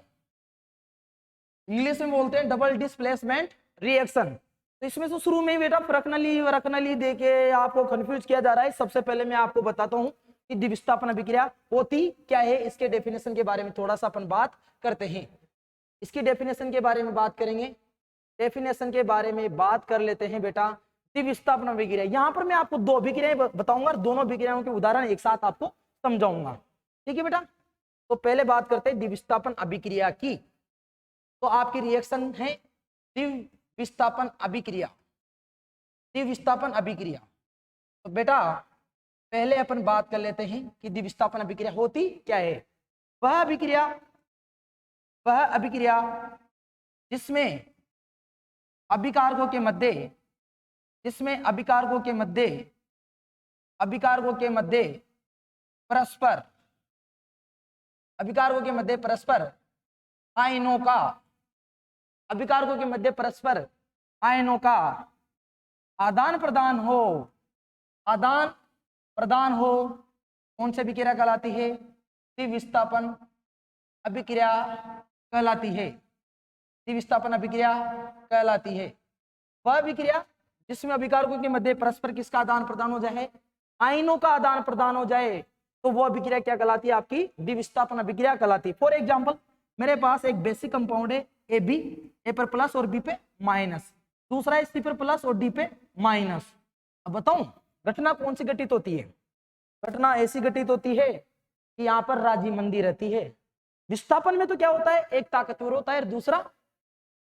Speaker 1: इंग्लिश में बोलते हैं डबल डिस्प्लेसमेंट रिएक्शन। तो इसमें से शुरू में बेटा फ्रकनली देके आपको कंफ्यूज किया जा रहा है। सबसे पहले मैं आपको बताता हूं कि द्विविस्थापन अभिक्रिया होती क्या है, इसके डेफिनेशन के बारे में थोड़ा सा अपन बात करते हैं। इसकी डेफिनेशन के बारे में बात करेंगे, डेफिनेशन के बारे में बात कर लेते हैं बेटा। द्विविस्थापन अभिक्रिया। यहाँ पर मैं आपको दो अभिक्रियाएं बताऊंगा और दोनों अभिक्रियाओं के उदाहरण एक साथ आपको समझाऊंगा। ठीक है बेटा, तो पहले बात करते हैं द्विविस्थापन अभिक्रिया की। तो आपकी रिएक्शन है द्विविस्थापन अभिक्रिया, द्विविस्थापन अभिक्रिया। तो बेटा पहले अपन बात कर लेते हैं कि द्विविस्थापन अभिक्रिया होती क्या है। वह अभिक्रिया जिसमें अभिकारकों के मध्य, जिसमें अभिकारकों के मध्य परस्पर, अभिकारकों के मध्य परस्पर आयनों का, अभिकारकों के मध्य परस्पर आयनों का आदान प्रदान हो, आदान प्रदान हो, कौन सी अभिक्रिया कहलाती है? द्विविस्थापन अभिक्रिया कहलाती है, द्विविस्थापन अभिक्रिया कहलाती है। वह अभिक्रिया जिसमें अभिकारकों के मध्य परस्पर किसका आदान प्रदान हो जाए? आयनों का आदान प्रदान हो जाए, तो वो अभिक्रिया क्या कहलाती है? आपकी द्विविस्थापन अभिक्रिया कहलाती है। फॉर एग्जांपल मेरे पास एक बेसिक कंपाउंड है AB, A पर प्लस और B पे माइनस, दूसरा है C पर प्लस और D पे माइनस। अब बताऊं घटना कौन सी घटित होती है? घटना ऐसी घटित होती है कि यहाँ पर राजीमंदी रहती है। विस्थापन में तो क्या होता है? एक ताकतवर होता है, दूसरा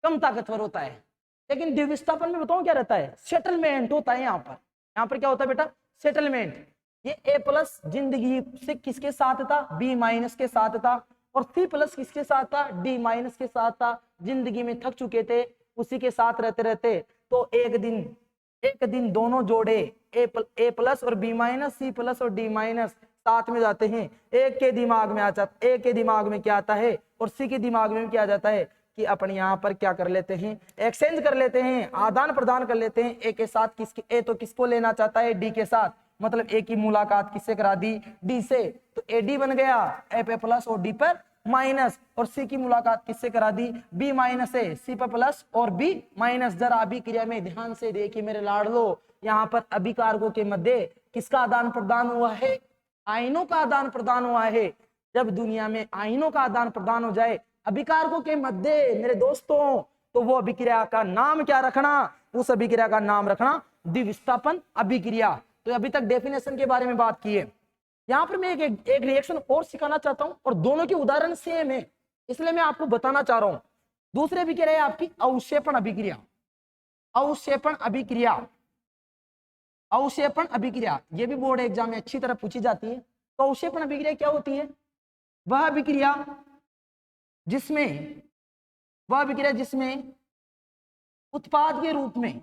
Speaker 1: कम ताकतवर होता है। लेकिन द्विविस्थापन में बताऊं क्या रहता है? सेटलमेंट होता है। यहाँ पर क्या होता है बेटा? सेटलमेंट। ये A प्लस जिंदगी से किसके साथ था? B माइनस के साथ था। और C प्लस किसके साथ था? D माइनस के साथ था। जिंदगी में थक चुके थे, उसी के साथ रहते रहते तो एक दिन दोनों जोड़े A प्लस और B माइनस, C प्लस और D माइनस साथ में जाते हैं। एक के दिमाग में एक के दिमाग में क्या आता है और C के दिमाग में क्या जाता है कि अपन यहाँ पर क्या कर लेते हैं? एक्सचेंज कर लेते हैं, आदान प्रदान कर लेते हैं। A के साथ A तो किसको लेना चाहता है? D के साथ, मतलब A की मुलाकात किससे करा दी? D से, तो AD बन गया A पे प्लस और D पर माइनस, और C की मुलाकात किससे करा दी? B माइनस से C पर प्लस और B माइनस। जरा अभिक्रिया में ध्यान से देखिए मेरे लाडलो, यहाँ पर अभिकारकों के मध्य किसका आदान प्रदान हुआ है? आयनों का आदान प्रदान हुआ है। जब दुनिया में आयनों का आदान प्रदान हो जाए अभिकारकों के मध्य मेरे दोस्तों, तो वो अभिक्रिया का नाम क्या रखना? उस अभिक्रिया का नाम रखना द्विविस्थापन अभिक्रिया। तो अभी तक डेफिनेशन के बारे में बात की है। यहाँ पर मैं एक रिएक्शन और सिखाना चाहता हूं और दोनों के उदाहरण सेम है, इसलिए मैं आपको बताना चाह रहा हूं। दूसरी अभिक्रिया है आपकी अवक्षेपण अभिक्रिया। अवक्षेपण अभिक्रिया, अवक्षेपण अभिक्रिया ये भी बोर्ड एग्जाम में अच्छी तरह पूछी जाती है। तो अवक्षेपण अभिक्रिया क्या होती है? वह अभिक्रिया जिसमें उत्पाद के रूप में,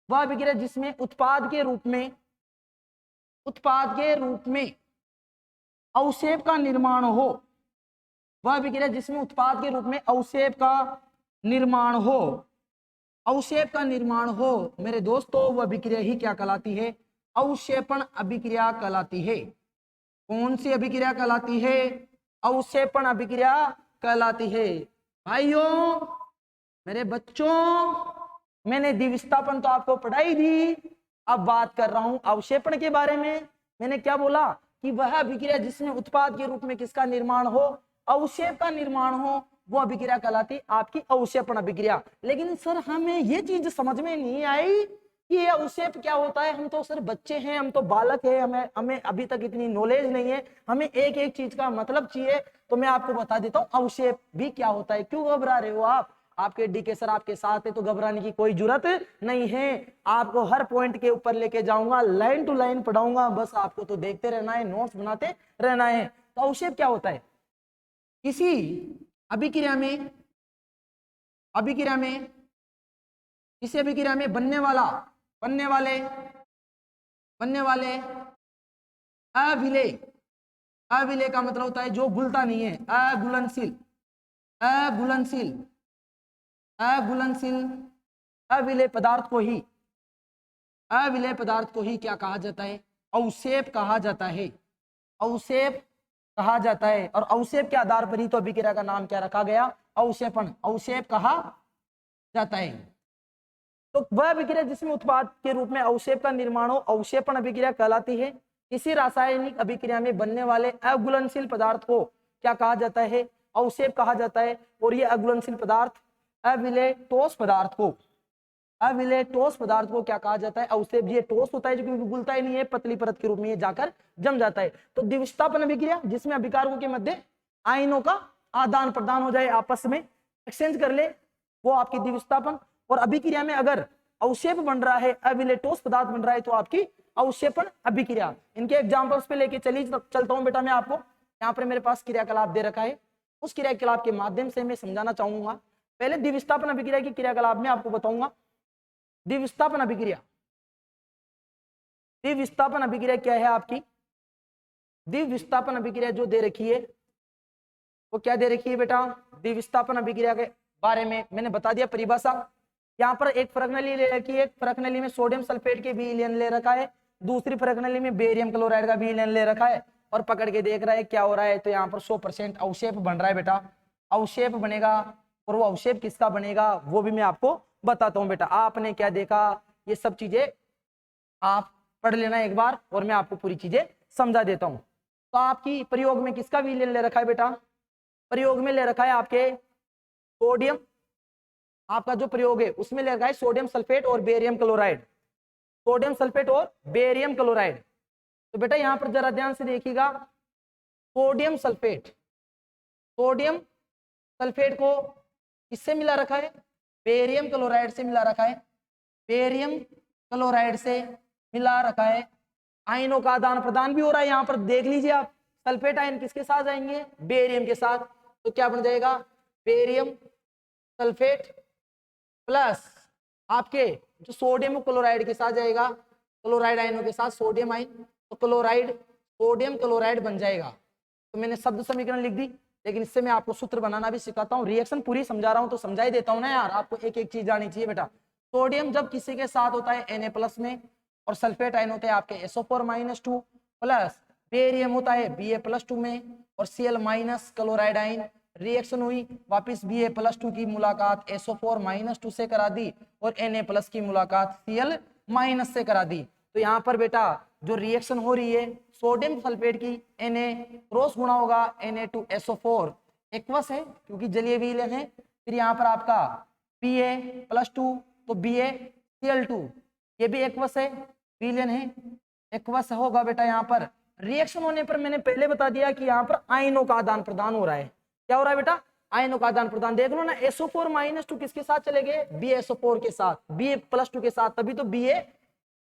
Speaker 1: वह अभिक्रिया जिसमें उत्पाद के रूप में अवक्षेप का निर्माण हो, वह अभिक्रिया जिसमें उत्पाद के रूप में अवक्षेप का निर्माण हो, मेरे दोस्तों वह अभिक्रिया ही क्या कहलाती है? अवक्षेपण अभिक्रिया कहलाती है। कौन सी अभिक्रिया कहलाती है? अवक्षेपण अभिक्रिया कहलाती है। भाइयों मेरे बच्चों, मैंने द्विविस्थापन तो आपको पढ़ाई दी, अब बात कर रहा हूं अवक्षेपण के बारे में। मैंने क्या बोला कि वह अभिक्रिया जिसमें उत्पाद के रूप में किसका निर्माण हो? अवक्षेप का निर्माण हो, वो अभिक्रिया कहलाती आपकी अवक्षेपण अभिक्रिया। लेकिन सर हमें ये चीज समझ में नहीं आई कि ये अवक्षेप क्या होता है। हम तो सर बच्चे हैं, हम तो बालक है, हमें अभी तक इतनी नॉलेज नहीं है, हमें एक एक चीज का मतलब चाहिए। तो मैं आपको बता देता हूँ अवक्षेप भी क्या होता है। क्यों घबरा रहे हो आप? आपके डीके सर आपके साथ है तो घबराने की कोई जरूरत नहीं है। आपको हर पॉइंट के ऊपर लेके जाऊंगा, लाइन टू लाइन पढ़ाऊंगा, बस आपको तो देखते रहना है, नोट्स बनाते रहना है। तो अवक्षेप क्या होता है? किसी अभिक्रिया में बनने वाले अविलेय का मतलब होता है जो घुलता नहीं है, अविलेय पदार्थ को ही क्या कहा जाता है? अवक्षेप कहा जाता है। अवक्षेप कहा जाता है। और अवक्षेप के आधार पर ही तो अभिक्रिया का नाम क्या रखा गया? अवक्षेपण, अवक्षेप कहा जाता है। तो वह अभिक्रिया जिसमें उत्पाद के रूप में अवक्षेप का निर्माण हो, अवक्षेपण अभिक्रिया कहलाती है। किसी रासायनिक अभिक्रिया में बनने वाले अघुलनशील पदार्थ को क्या कहा जाता है? अवक्षेप कहा जाता है। और ये अघुलनशील पदार्थ अविलेय ठोस पदार्थ को अविलेय ठोस पदार्थ को क्या कहा जाता है? अवक्षेप। ये ठोस होता है जो कि घुलता ही नहीं है, पतली परत के रूप में ये जाकर जम जाता है। तो द्विविस्थापन अभिक्रिया जिसमें अभिकारकों के मध्य आयनों का आदान प्रदान हो जाए, आपस में एक्सचेंज कर ले, वो आपकी द्विविस्थापन। और अभिक्रिया में अगर अवक्षेप बन रहा है, अविलेय ठोस पदार्थ बन रहा है, तो आपकी अवक्षेपण अभिक्रिया। इनके एग्जांपल्स पे लेके चलता हूं बेटा मैं आपको। यहाँ पर मेरे पास क्रियाकलाप दे रखा है, उस क्रियाकलाप के माध्यम से मैं समझाना चाहूंगा। पहले द्विविस्थापन अभिक्रिया की क्रियाकलाप में आपको बताऊंगा। द्विविस्थापन अभिक्रिया, द्विविस्थापन अभिक्रिया क्या है आपकी? द्विविस्थापन अभिक्रिया जो दे रखी है वो क्या दे रखी है बेटा? द्विविस्थापन अभिक्रिया के बारे में मैंने बता दिया परिभाषा। यहाँ पर एक फरक नली ले रखी है, एक फरक नली में सोडियम सल्फेट के विलयन ले रखा है, दूसरी फरक नली में बेरियम क्लोराइड का विलयन ले रखा है, और पकड़ के देख रहा है क्या हो रहा है। तो यहाँ पर 100% अवक्षेप बन रहा है बेटा, अवक्षेप बनेगा। और वो अवक्षेप किसका बनेगा वो भी मैं आपको बताता हूँ बेटा। आपने क्या देखा, ये सब चीजें आप पढ़ लेना एक बार, और मैं आपको पूरी चीजें समझा देता हूँ। तो आपकी प्रयोग में किसका विलयन ले रखा है बेटा? प्रयोग में ले रखा है आपके सोडियम, आपका जो प्रयोग है उसमें ले रखा है सोडियम सल्फेट और बेरियम क्लोराइड, सोडियम सल्फेट और बेरियम क्लोराइड। तो बेटा यहां पर जरा ध्यान से देखिएगा, सोडियम सल्फेट, सोडियम सल्फेट को किससे मिला रखा है? बेरियम क्लोराइड से मिला रखा है, बेरियम क्लोराइड से मिला रखा है। आयनों का आदान प्रदान भी हो रहा है। यहाँ पर देख लीजिए आप, सल्फेट आयन किसके साथ जाएंगे? बेरियम के साथ। तो क्या बन जाएगा? बेरियम सल्फेट प्लस आपके जो सोडियम क्लोराइड के साथ जाएगा, क्लोराइड आयनों के साथ सोडियम आयन, तो क्लोराइड सोडियम क्लोराइड बन जाएगा। तो मैंने शब्द समीकरण लिख दी, लेकिन इससे मैं आपको सूत्र बनाना भी सिखाता हूँ। रिएक्शन पूरी समझा रहा हूँ तो समझा ही देता हूँ ना यार, आपको एक एक चीज आनी चाहिए बेटा। सोडियम जब किसी के साथ होता है Na+ में, और सल्फेट आयन होते हैं आपके SO4-2 प्लस, बेरियम होता है Ba+2 में, और Cl- क्लोराइड आयन, रिएक्शन हुई, वापिस Ba+2 की मुलाकात SO4-2 से करा दी, और Na+ की मुलाकात Cl- से करा दी। तो यहाँ पर बेटा जो रिएक्शन हो रही है सोडियम सल्फेट की, Na क्रॉस गुणा होगा Na2SO4 एक्वस है क्योंकि जलीय विलयन है। फिर यहाँ पर आपका Ba+2 तो BaCl2 ये भी एक्वस है, विलयन है, एक्वस होगा बेटा। यहाँ पर रिएक्शन होने पर मैंने पहले बता दिया कि यहाँ पर आयनों का आदान प्रदान हो रहा है। क्या हो रहा है बेटा? आयनों का आदान प्रदान। देख लो ना, SO4-2 किसके साथ चले गए? BaSO4 के साथ, Ba+2 के साथ, तभी तो Ba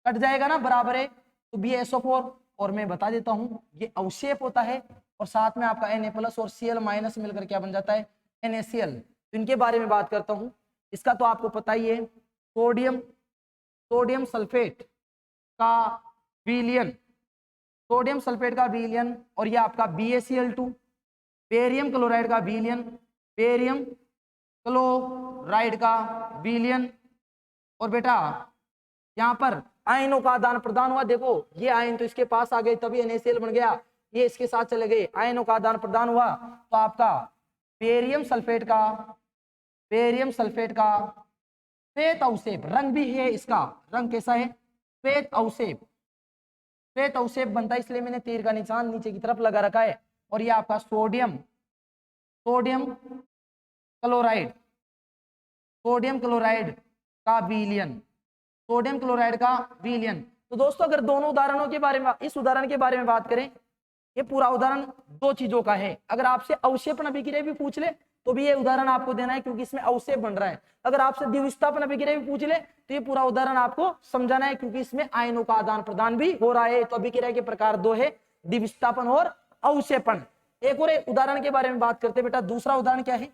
Speaker 1: कट जाएगा ना, बराबर है, तो BaSO4। और मैं बता देता हूं ये अवक्षेप होता है, और साथ में आपका Na+ और Cl- मिलकर क्या बन जाता है? NaCl। तो इनके बारे में बात करता हूं। इसका तो आपको पता ही है, सोडियम, सोडियम सल्फेट का विलयन, सोडियम सल्फेट का विलयन, और ये आपका BaCl2, बेरियम क्लोराइड का विलयन, बेरियम क्लोराइड का विलयन। और बेटा यहाँ पर आयनों का आदान प्रदान हुआ। देखो ये आयन तो इसके पास आ गए तभी NaCl बन गया, ये इसके साथ चले गए, आयनों का आदान प्रदान हुआ। तो आपका बेरियम सल्फेट का, बेरियम सल्फेट का श्वेत अवक्षेप, रंग भी है इसका, रंग कैसा है? श्वेत अवक्षेप, श्वेत अवक्षेप बनता है, इसलिए मैंने तीर का निशान नीचे की तरफ लगा रखा है। और ये आपका sodium, sodium chloride, sodium chloride का विलयन, सोडियम क्लोराइड का विलयन। तो दोस्तों अगर दोनों उदाहरणों के बारे में, इस उदाहरण के बारे में बात करें, ये पूरा उदाहरण दो चीजों का है। अगर आपसे अवक्षेपण अभिक्रिया भी पूछ ले तो भी ये उदाहरण आपको देना है, क्योंकि इसमें अवक्षेप बन रहा है। अगर आपसे द्विविस्थापन अभिक्रिया भी पूछ ले तो ये पूरा उदाहरण आपको समझाना है, क्योंकि इसमें आयनों का आदान प्रदान भी हो रहा है। तो अभिक्रिया के प्रकार दो है, द्विविस्थापन और अवक्षेपण। एक और उदाहरण के बारे में बात करते हैं बेटा। दूसरा उदाहरण क्या है?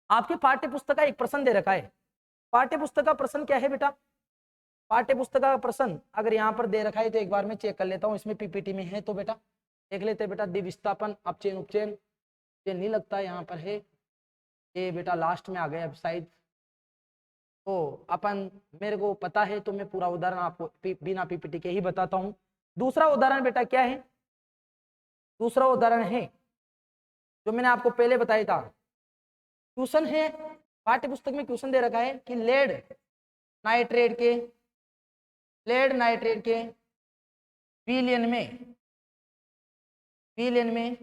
Speaker 1: आपके पाठ्य पुस्तक का एक प्रश्न दे रखा है। पाठ्य पुस्तक का प्रश्न क्या है बेटा? पाठ्य पुस्तक का प्रश्न अगर यहाँ पर दे रखा है तो एक बार मैं चेक कर लेता हूँ, इसमें पीपीटी में है तो बेटा देख लेते हैं बेटा। द्विविस्थापन अपचयन उपचयन, ये नहीं लगता यहाँ पर है, ये बेटा लास्ट में आ गया शायद। तो अपन, मेरे को पता है तो मैं पूरा उदाहरण आपको बिना पीपीटी के ही बताता हूँ। दूसरा उदाहरण बेटा क्या है? दूसरा उदाहरण है जो मैंने आपको पहले बताया था, क्वेश्चन है, पाठ्य पुस्तक में क्वेश्चन दे रखा है कि लेड नाइट्रेट के, लेड नाइट्रेट के विलयन में, विलयन में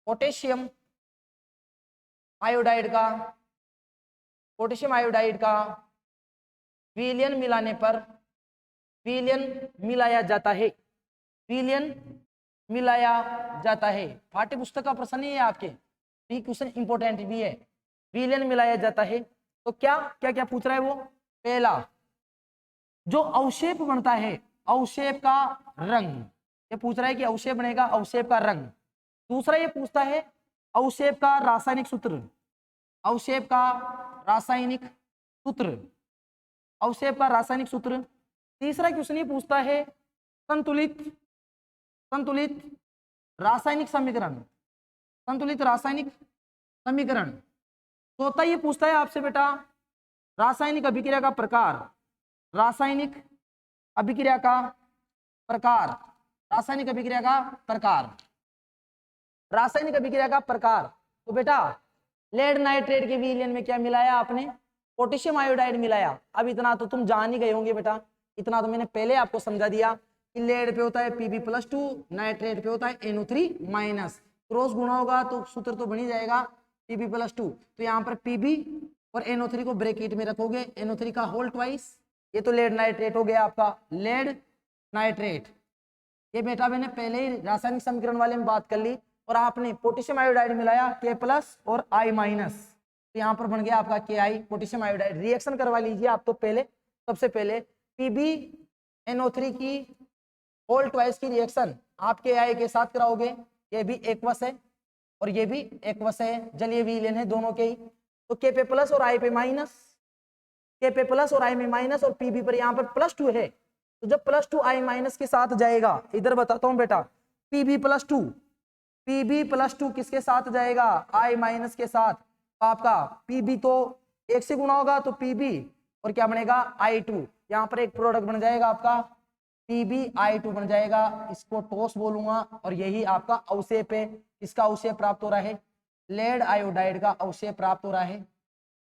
Speaker 1: पोटेशियम आयोडाइड का, पोटेशियम आयोडाइड का विलयन मिलाने पर विलयन मिलाया जाता है, विलयन मिलाया जाता है। पाठ्य पुस्तक का प्रश्न ही है आपके, ये क्वेश्चन इंपॉर्टेंट भी है। विलयन मिलाया जाता है तो क्या क्या क्या पूछ रहा है वो? पहला, जो अवशेप बनता है, अवशेप का रंग, ये पूछ रहा है कि अवशेप बनेगा, अवशेप का रंग। दूसरा ये पूछता है अवशेप का रासायनिक सूत्र, अवशेप का रासायनिक सूत्र, अवशेप का रासायनिक सूत्र। तीसरा क्वेश्चन ये पूछता है संतुलित संतुलित रासायनिक समीकरण, संतुलित रासायनिक समीकरण। चौथा ये पूछता है आपसे बेटा रासायनिक अभिक्रिया का प्रकार, रासायनिक अभिक्रिया का प्रकार, रासायनिक अभिक्रिया का प्रकार, रासायनिक अभिक्रिया का प्रकार। तो बेटा लेड नाइट्रेट के विलयन में क्या मिलाया आपने? पोटेशियम आयोडाइड मिलाया। अब इतना तो तुम जान ही गए होंगे बेटा, इतना तो मैंने पहले आपको समझा दिया कि लेड पे होता है Pb+2, नाइट्रेट पे होता है NO3-। क्रॉस गुणा होगा तो सूत्र तो बन ही जाएगा Pb+2। तो यहाँ पर Pb और NO3 को ब्रैकेट में रखोगे, NO3 का होल ट्वाइस, ये तो लेड नाइट्रेट हो गया आपका, लेड नाइट्रेट। ये बेटा मैंने पहले ही रासायनिक समीकरण वाले में बात कर ली। और आपने पोटेशियम आयोडाइड मिलाया K+ और I-, तो यहाँ पर बन गया आपका Ki, पोटेशियम आयोडाइड। रिएक्शन करवा लीजिए आप तो पहले, सबसे पहले PbNO3 की होल ट्वाइस की रिएक्शन आप Ki के साथ कराओगे, ये भी एक्वस है और ये भी एक्वस है, जलीय विलयन है दोनों के ही। तो K+ और I पे माइनस, K+ और I में माइनस और Pb पर यहाँ पर +2 है, तो जब +2 I- के साथ जाएगा, इधर बताता हूं बेटा, Pb+2, Pb+2 किसके साथ जाएगा? I- के साथ। आपका Pb तो 1 से गुणा होगा तो Pb और क्या बनेगा? I2। यहाँ पर एक प्रोडक्ट बन जाएगा आपका PbI2 बन जाएगा, इसको टोस बोलूंगा। और यही आपका अवशेप है, इसका अवशेप प्राप्त हो रहा है, लेड आयोडाइड का अवशेप प्राप्त हो रहा है,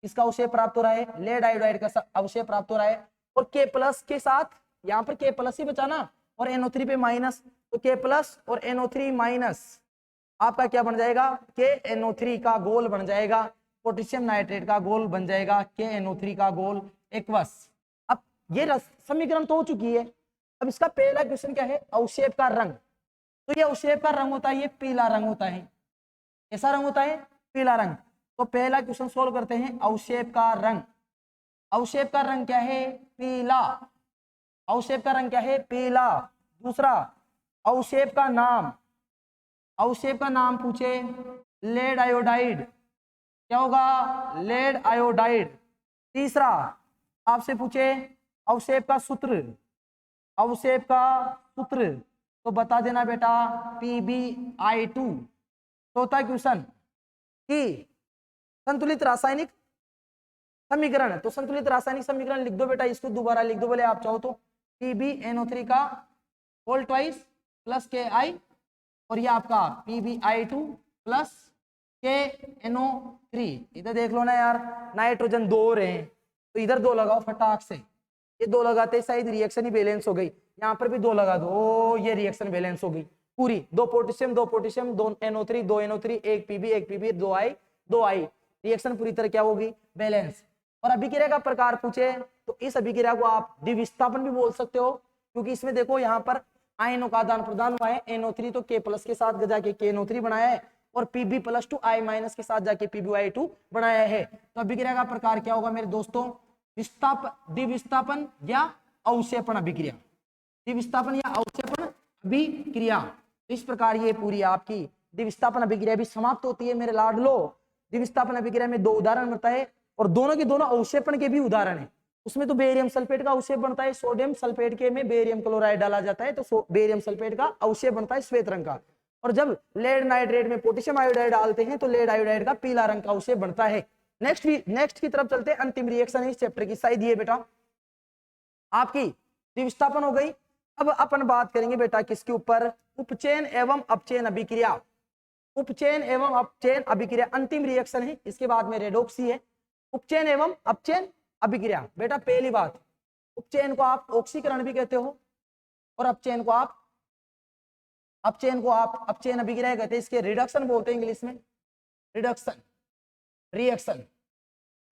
Speaker 1: इसका अवशेप प्राप्त हो रहा है, लेड आयोडाइड का अवशेप प्राप्त हो रहा है। और K+ के साथ, यहाँ पर K+ ही बचाना और NO3 पे माइनस, तो K+ और NO3- आपका क्या बन जाएगा? KNO3 का गोल बन जाएगा, पोटेशियम नाइट्रेट का गोल बन जाएगा, KNO3 का गोल एक्वस। अब ये समीकरण तो हो चुकी है। अब इसका पहला क्वेश्चन क्या है? अवशेप का रंग। तो ये अवशेप का रंग होता है, ये पीला रंग होता है। कैसा रंग होता है? पीला रंग। तो पहला क्वेश्चन सोल्व करते हैं, अवशेप का रंग। अवशेप का रंग क्या है? पीला। अवशेप का रंग क्या है? पीला। दूसरा, अवशेप का नाम, अवशेप का नाम पूछे, लेड आयोडाइड, क्या होगा? Lead iodide. तीसरा आपसे पूछे अवशेप का सूत्र, अवशेप का सूत्र तो बता देना बेटा PbI2। चौथा क्वेश्चन कि संतुलित रासायनिक समीकरण, तो संतुलित रासायनिक समीकरण लिख दो बेटा, इसको दोबारा लिख दो बोले आप चाहो तो, PbNO3 का होल ट्वाइस प्लस Ki और ये आपका PbI2 प्लस KNO3। इधर देख लो ना यार, नाइट्रोजन 2 हो रहे हैं तो इधर 2 लगाओ फटाक से, ये 2 लगाते शायद रिएक्शन ही बैलेंस हो गई, यहाँ पर भी 2 लगा दो, ये रिएक्शन बैलेंस हो गई पूरी। 2 potassium 2 potassium 2 NO3 2 NO3 1 Pb 2 I, reaction पूरी तरह क्या होगी? बैलेंस। और अभिक्रिया का प्रकार पूछे तो इस अभिक्रिया को आप द्विविस्थापन भी बोल सकते हो, क्योंकि इसमें देखो यहाँ पर आयनों का आदान प्रदान हुआ है। NO3 तो K+ के साथ जाके KNO3 बनाया है और Pb+2 I- के साथ जाके PbI2 बनाया है। तो अभिक्रिया का प्रकार क्या होगा मेरे दोस्तों? द्विविस्थापन या अवक्षेपण अभिक्रिया, द्विविस्थापन या अवक्षेपण अभिक्रिया। इस प्रकार ये पूरी आपकी द्विविस्थापन अभिक्रिया भी समाप्त होती है मेरे लाडलो। द्विविस्थापन अभिक्रिया में 2 उदाहरण बनता है और दोनों के दोनों अवक्षेपण के भी उदाहरण है। उसमें तो बेरियम सल्फेट का अवक्षेप बनता है, सोडियम सल्फेट के में बेरियम क्लोराइड डाला जाता है तो बेरियम सल्फेट का अवक्षेप बनता है श्वेत रंग का। और जब लेड नाइट्रेट में पोटेशियम आयोडाइड डालते हैं तो लेड आयोडाइड का पीला रंग का अवक्षेप बनता है। नेक्स्ट की तरफ चलते हैं, अंतिम रिएक्शन है इस चैप्टर की, शायद ये बेटा आपकी द्विविस्थापन हो गई। अब अपन बात करेंगे बेटा किसके ऊपर? उपचयन एवं अपचयन अभिक्रिया। उपचयन एवं अपचयन अभिक्रिया अंतिम रिएक्शन है, इसके बाद में रेडॉक्सी है। उपचयन एवं अपचयन अभिक्रिया, बेटा पहली बात, उपचयन को आप ऑक्सीकरण भी कहते हो और अपचयन को आप अपचयन अभिक्रिया कहते हैं। इसके रिडक्शन बोलते हैं इंग्लिश में, रिडक्शन रिएक्शन।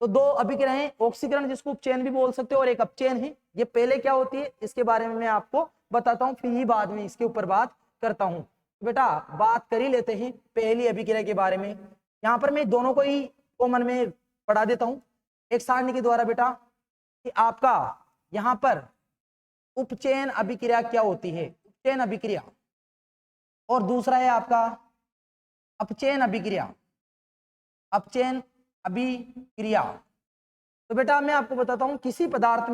Speaker 1: तो दो अभिक्रियाएं, ऑक्सीकरण जिसको उपचयन भी बोल सकते हो और एक अपचयन है। ये पहले क्या होती है इसके बारे में मैं आपको बताता हूँ, फिर ही बाद में इसके ऊपर बात करता हूँ। बेटा बात कर ही लेते हैं पहली अभिक्रिया के बारे में। यहाँ पर मैं दोनों को ही कॉमन में पढ़ा देता हूँ एक सारणी के द्वारा बेटा, कि आपका यहाँ पर उपचयन अभिक्रिया क्या होती है, उपचयन अभिक्रिया, और दूसरा है आपका अपचयन अभिक्रिया, अपचयन अभिक्रिया। तो बेटा मैं आपको बताता हूं, किसी पदार्थ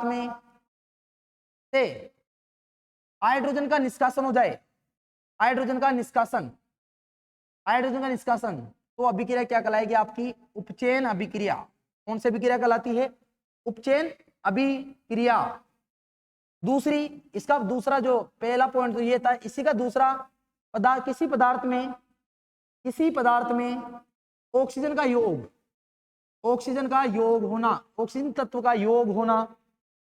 Speaker 1: में से हाइड्रोजन का निष्कासन हो जाए, हाइड्रोजन का निष्कासन, तो अभिक्रिया क्या कहलाएगी आपकी, उपचयन अभिक्रिया। कौन सी अभिक्रिया कहलाती है, उपचयन अभिक्रिया। दूसरी, इसका दूसरा जो पहला पॉइंट तो ये था, इसी का दूसरा पदार्थ, किसी पदार्थ में ऑक्सीजन का योग होना, ऑक्सीजन तत्व का योग होना,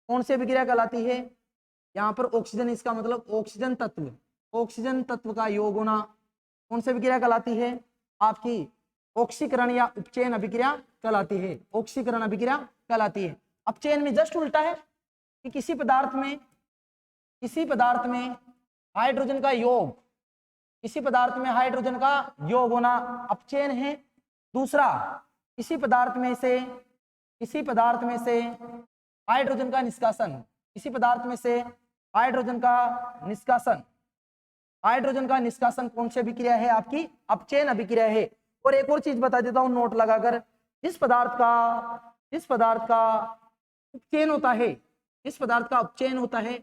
Speaker 1: कौन सी अभिक्रिया कहलाती है, यहाँ पर ऑक्सीजन, इसका मतलब ऑक्सीजन तत्व का योग होना, कौन सी अभिक्रिया कहलाती है आपकी, ऑक्सीकरण या उपचयन अभिक्रिया कहलाती है, ऑक्सीकरण अभिक्रिया कहलाती है। अपचयन में जस्ट उल्टा है कि किसी पदार्थ में हाइड्रोजन का योग, होना अपचयन है। दूसरा, किसी पदार्थ में से हाइड्रोजन का निष्कासन, कौन सी अभिक्रिया है आपकी, अपचयन अभिक्रिया है। और एक और चीज बता देता हूं नोट लगाकर, जिस पदार्थ का उपचयन होता है,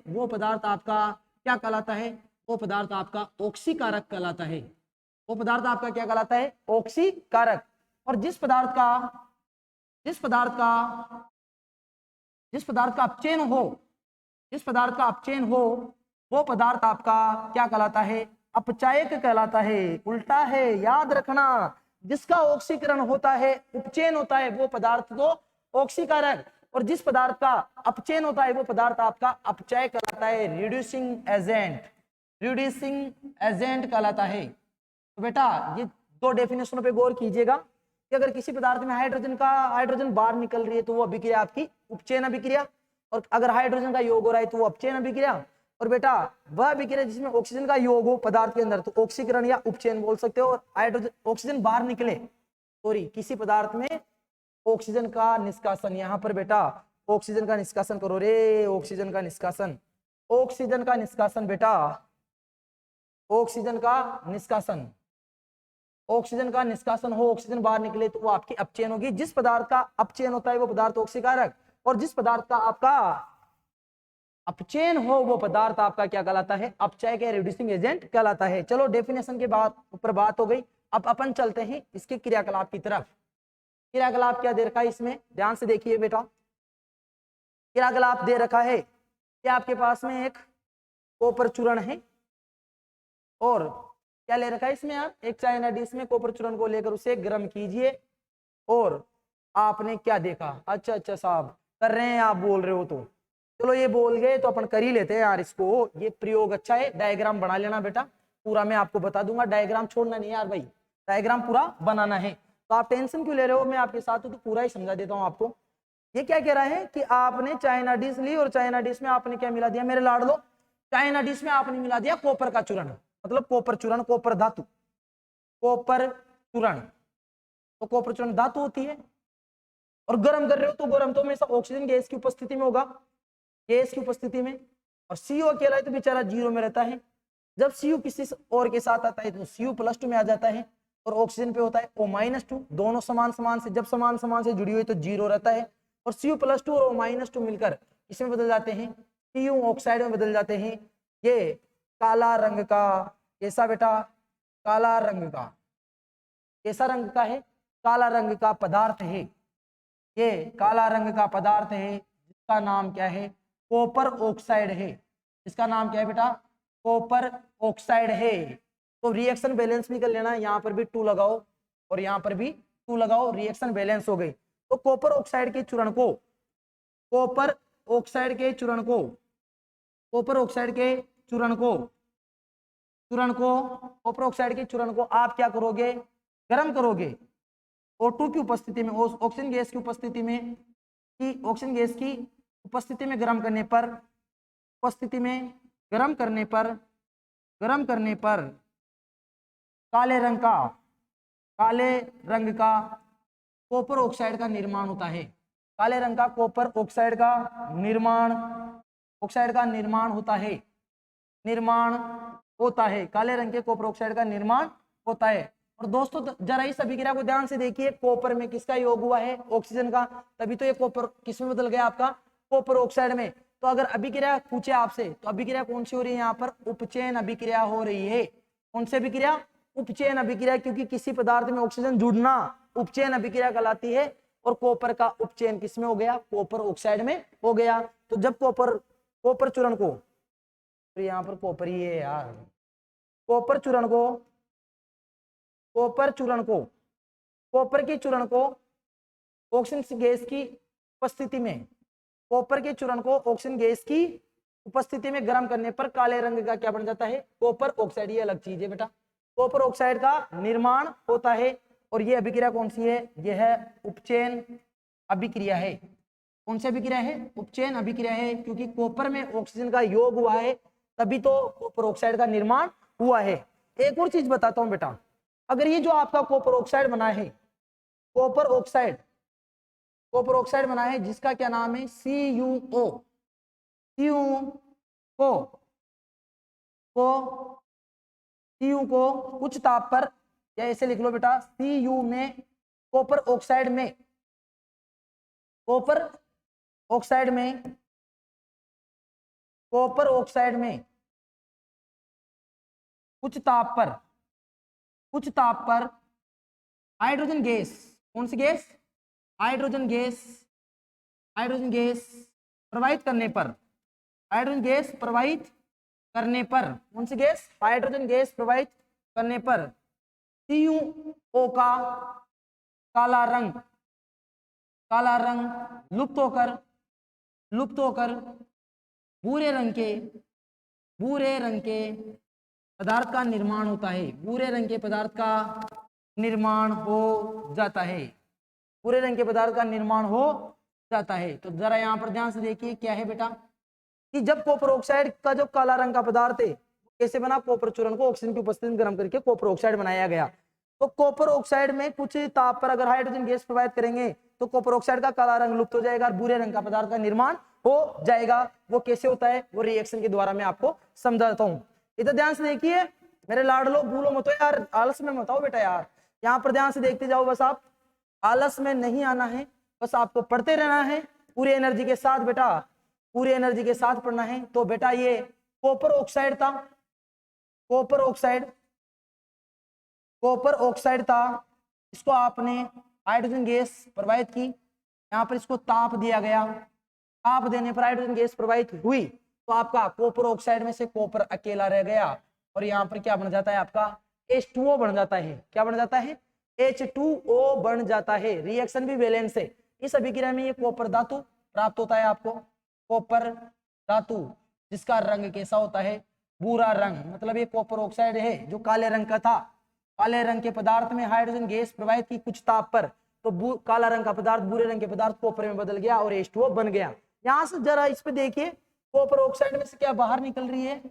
Speaker 1: वो पदार्थ आपका क्या कहलाता है, वो पदार्थ आपका ऑक्सीकारक कहलाता है, वो पदार्थ आपका क्या कहलाता है, ऑक्सीकारक। और जिस पदार्थ का अपचयन हो, वो पदार्थ आपका क्या कहलाता है, अपचायक कहलाता है। उल्टा है, याद रखना, जिसका ऑक्सीकरण होता है, उपचयन होता है, वो पदार्थ तो ऑक्सीकारक, और जिस पदार्थ का अपचयन होता है वो पदार्थ आपका अपचय कहलाता है, रिड्यूसिंग एजेंट कहलाता है। तो बेटा ये दो डेफिनेशनों पे गौर कीजिएगा कि अगर किसी पदार्थ में हाइड्रोजन बाहर निकल रही है तो वो अभिक्रिया आपकी उपचयन अभिक्रिया, और अगर हाइड्रोजन का योग हो रहा है तो वो अपचयन अभिक्रिया। और बेटा वह अभिक्रिया जिसमें ऑक्सीजन का योग हो पदार्थ के अंदर तो ऑक्सीकरण या उपचयन बोल सकते हो। और ऑक्सीजन बाहर निकले, किसी पदार्थ में ऑक्सीजन का निष्कासन, यहाँ पर बेटा ऑक्सीजन का निष्कासन करो रे, ऑक्सीजन का निष्कासन बेटा, ऑक्सीजन का निष्कासन हो, ऑक्सीजन बाहर निकले तो वो आपकी अपचयन होगी। जिस पदार्थ का अपचयन होता है वो पदार्थ ऑक्सीकारक, और जिस पदार्थ का आपका अपचयन हो वो पदार्थ आपका क्या कहलाता है, अपचय के रिड्यूसिंग एजेंट कहलाता है। चलो डेफिनेशन के बाद ऊपर बात हो गई, अब अपन चलते हैं इसके क्रियाकलाप की तरफ। क्रियाकलाप क्या दे रखा है इसमें, ध्यान से देखिए बेटा। क्रियाकलाप दे रखा है कि आपके पास में एक कॉपर चूर्ण है, और क्या ले रखा है इसमें यार, एक चाइना डिश में कॉपर चूर्ण को लेकर उसे गर्म कीजिए। और आपने क्या देखा, अच्छा साहब कर रहे हैं, आप बोल रहे हो तो चलो ये बोल गए तो अपन कर ही लेते हैं यार इसको। ये प्रयोग अच्छा है, डायग्राम बना लेना बेटा, पूरा मैं आपको बता दूंगा, डायग्राम छोड़ना नहीं यार भाई, डायग्राम पूरा बनाना है। तो आप टेंशन क्यों ले रहे हो, मैं आपके साथ हूं तो पूरा ही समझा देता हूं आपको। ये क्या कह रहा है कि आपने चाइना डिश ली और चाइना डिश में आपने क्या मिला दिया मेरे लाडलो, चाइना डिश में आपने मिला दिया कॉपर का चूर्ण, मतलब कॉपर चूर्ण, कॉपर धातु, कॉपर चूर्ण। तो कॉपर चूर्ण धातु होती है, और गर्म कर रहे हो तो गर्म तो हमेशा ऑक्सीजन गैस की उपस्थिति में होगा, गैस की उपस्थिति में। और CO अकेला है तो बेचारा जीरो में रहता है। जब CO किसी और के साथ आता है तो CO+2 में आ जाता है, और ऑक्सीजन पे होता है O-2। दोनों समान से, जब समान से जुड़ी हुई तो जीरो रहता है, और CO+2 और O-2 मिलकर इसमें बदल जाते हैं, Cu ऑक्साइड में बदल जाते हैं। ये काला रंग का, कैसा बेटा, काला रंग का, कैसा रंग का है, काला रंग का पदार्थ है। ये काला रंग का पदार्थ है जिसका नाम क्या है, कॉपर ऑक्साइड है। इसका नाम क्या है बेटा, कॉपर ऑक्साइड है। तो रिएक्शन बैलेंस भी कर लेना, यहाँ पर भी 2 लगाओ और यहाँ पर भी 2 लगाओ, रिएक्शन बैलेंस हो गई। तो कॉपर ऑक्साइड के चूर्ण को, कॉपर ऑक्साइड के चूर्ण को आप क्या करोगे, गर्म करोगे, O2 की उपस्थिति में, ऑक्सीजन गैस की उपस्थिति में, कि ऑक्सीजन गैस की उपस्थिति में गर्म करने पर, उपस्थिति में गर्म करने पर काले रंग का कॉपर ऑक्साइड का निर्माण होता है। काले रंग का कॉपर ऑक्साइड का निर्माण होता है। काले रंग के कॉपर ऑक्साइड का निर्माण होता है। और दोस्तों जरा इस अभिक्रिया को ध्यान से देखिए, कॉपर में किसका योग हुआ है? ऑक्सीजन का, तभी तो ये कॉपर किस में बदल गया? आपका कॉपर ऑक्साइड में। तो अगर अभिक्रिया पूछे आपसे तो अभिक्रिया कौन सी हो रही है? यहाँ पर उपचयन अभिक्रिया हो रही है। कौन सी अभिक्रिया? उपचयन अभिक्रिया, क्योंकि किसी पदार्थ में ऑक्सीजन जुड़ना उपचयन अभिक्रिया कहलाती है। और कॉपर का उपचयन किसमें हो गया? कॉपर ऑक्साइड में हो गया। तो जब कॉपर चूर्ण को, तो यहाँ पर कॉपर ही है यार, कॉपर के चूर्ण को ऑक्सीजन गैस की उपस्थिति में, कॉपर के चूर्ण को ऑक्सीजन गैस की उपस्थिति में गर्म करने पर काले रंग का क्या बन जाता है? Copper oxide. ये अलग चीज है बेटा, कॉपर ऑक्साइड का निर्माण होता है। और ये अभिक्रिया कौन सी है? यह है उपचयन अभिक्रिया है। कौन सी अभिक्रिया है? उपचयन अभिक्रिया है, क्योंकि कॉपर में ऑक्सीजन का योग हुआ है, तभी तो कॉपर ऑक्साइड का निर्माण हुआ है। एक और चीज बताता हूं बेटा, अगर ये जो आपका कॉपर ऑक्साइड बना है, कॉपर ऑक्साइड बना है, जिसका क्या नाम है? CuO। Cu को कुछ ताप पर, या ऐसे लिख लो बेटा, Cu में कॉपर ऑक्साइड में कुछ ताप पर हाइड्रोजन गैस, कौन सी गैस? हाइड्रोजन गैस प्रवाहित करने पर, कौन सी गैस? हाइड्रोजन गैस प्रवाहित करने पर CuO का काला रंग लुप्त होकर भूरे रंग के पदार्थ का निर्माण होता है। भूरे रंग के पदार्थ का निर्माण हो जाता है। तो जरा यहाँ पर ध्यान से देखिए, क्या है बेटा कि जब कॉपर ऑक्साइड का जो काला रंग का पदार्थ है कैसे बना? कॉपर चूर्ण को ऑक्सीजन की उपस्थिति में गर्म करके कॉपर ऑक्साइड बनाया गया। तो कॉपर ऑक्साइड में कुछ ताप पर अगर हाइड्रोजन गैस प्रवाहित करेंगे तो कॉपर ऑक्साइड का काला रंग लुप्त हो जाएगा और भूरे रंग का पदार्थ का निर्माण हो जाएगा। वो कैसे होता है? वो रिएक्शन के द्वारा मैं आपको समझाता हूँ। इधर ध्यान से देखिए मेरे लाडलो, भूलो मत यार, आलस में मत आओ बेटा यार, यहाँ पर ध्यान से देखते जाओ बस, आप आलस में नहीं आना है, बस आपको पढ़ते रहना है पूरी एनर्जी के साथ बेटा, पूरी एनर्जी के साथ पढ़ना है। तो बेटा ये कॉपर ऑक्साइड था, कॉपर ऑक्साइड था, इसको आपने हाइड्रोजन गैस प्रवाहित की, यहाँ पर इसको ताप दिया गया, ताप देने पर हाइड्रोजन गैस प्रवाहित हुई तो आपका कॉपर ऑक्साइड में से कॉपर अकेला रह गया और यहाँ पर क्या बन जाता है? आपका H2O बन जाता है। क्या बन जाता है? H2O बन जाता है। रिएक्शन भी वैलेंस है। इस अभिक्रिया में ये कॉपर धातु प्राप्त होता है आपको, कॉपर धातु, जिसका रंग कैसा होता है? भूरा रंग। मतलब ये कॉपर ऑक्साइड है जो काले रंग का था, काले रंग के पदार्थ में हाइड्रोजन गैस प्रवाहित की कुछ ताप पर, तो काला रंग का पदार्थ भूरे रंग के पदार्थ कॉपर में बदल गया और H2O बन गया। यहाँ से जरा इस पे देखिए, कॉपर ऑक्साइड में से क्या बाहर निकल रही है?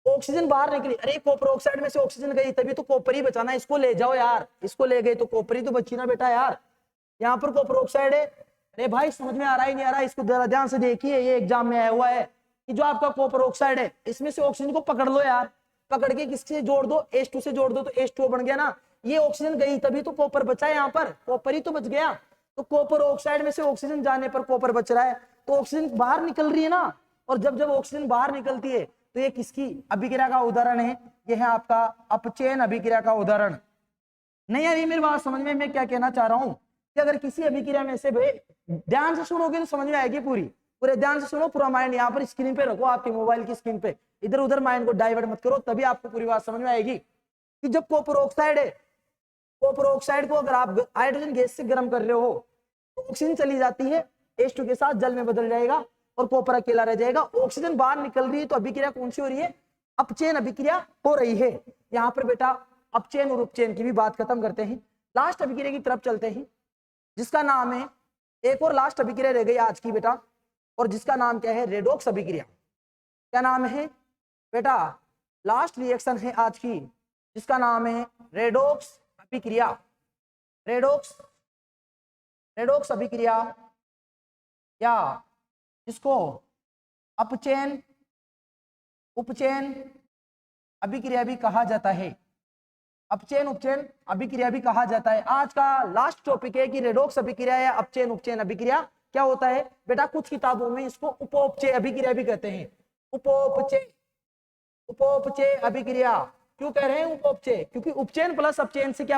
Speaker 1: ऑक्सीजन बाहर निकली। अरे कॉपर ऑक्साइड में से ऑक्सीजन गई तभी तो कॉपर ही बचाना, इसको ले जाओ यार, इसको ले गए तो कॉपर ही तो बची ना बेटा यार। यहाँ पर कॉपर ऑक्साइड है। अरे भाई समझ में आ रहा ही नहीं आ रहा, इसको जरा ध्यान से देखिए, ये एग्जाम में आया हुआ है कि जो आपका कॉपर ऑक्साइड है इसमें से ऑक्सीजन को पकड़ लो यार, पकड़ के किससे जोड़ दो? H2 से जोड़ दो तो H2O बन गया ना। ये ऑक्सीजन गई तभी तो कॉपर बचा है, यहाँ पर कॉपर ही तो बच गया। तो कॉपर ऑक्साइड में से ऑक्सीजन जाने पर कॉपर बच रहा है, तो ऑक्सीजन बाहर निकल रही है ना। और जब जब ऑक्सीजन बाहर निकलती है तो ये किसकी अभिक्रिया का उदाहरण है? ये है आपका अपचयन अभिक्रिया का उदाहरण। नहीं यार ये मेरी बात समझ में, मैं क्या कहना चाह रहा हूँ कि अगर किसी अभिक्रिया में से ध्यान से सुनोगे तो समझ में आएगी पूरे ध्यान से सुनो, पूरा माइंड यहाँ पर स्क्रीन पे रखो, आपके मोबाइल की स्क्रीन पे, इधर उधर माइंड को डाइवर्ट मत करो, तभी आपको पूरी बात समझ में आएगी कि जब कॉपर ऑक्साइड है, कॉपर ऑक्साइड को अगर आप हाइड्रोजन गैस से गर्म कर रहे हो तो ऑक्सीजन चली जाती है, H2 के साथ जल में बदल जाएगा और कॉपर अकेला रह जाएगा। ऑक्सीजन बाहर निकल रही है तो अभिक्रिया कौन सी हो रही है? अपचयन अभिक्रिया हो रही है। यहाँ पर बेटा अपचयन और उपचयन की भी बात खत्म करते हैं। लास्ट अभिक्रिया की तरफ चलते हैं, जिसका नाम है, एक और लास्ट अभिक्रिया रह गई आज की बेटा, और जिसका नाम क्या है, रेडॉक्स अभिक्रिया। क्या नाम है बेटा, लास्ट रिएक्शन है आज की, जिसका नाम है रेडॉक्स अभिक्रिया। रेडॉक्स रेडॉक्स अभिक्रिया, या जिसको अपचयन उपचयन अभिक्रिया भी कहा जाता है, अपचयन उपचयन अभिक्रिया भी कहा जाता है। आज का लास्ट टॉपिक है कि रेडॉक्स अभिक्रिया या अपचयन उपचयन अभिक्रिया क्या होता है बेटा। कुछ किताबों में इसको उपोपचय अभिक्रिया भी कहते हैं। उपोपचय अभिक्रिया क्यों कह रहे हैं उपोपचय, क्योंकि उपचयन प्लस अपचयन से क्या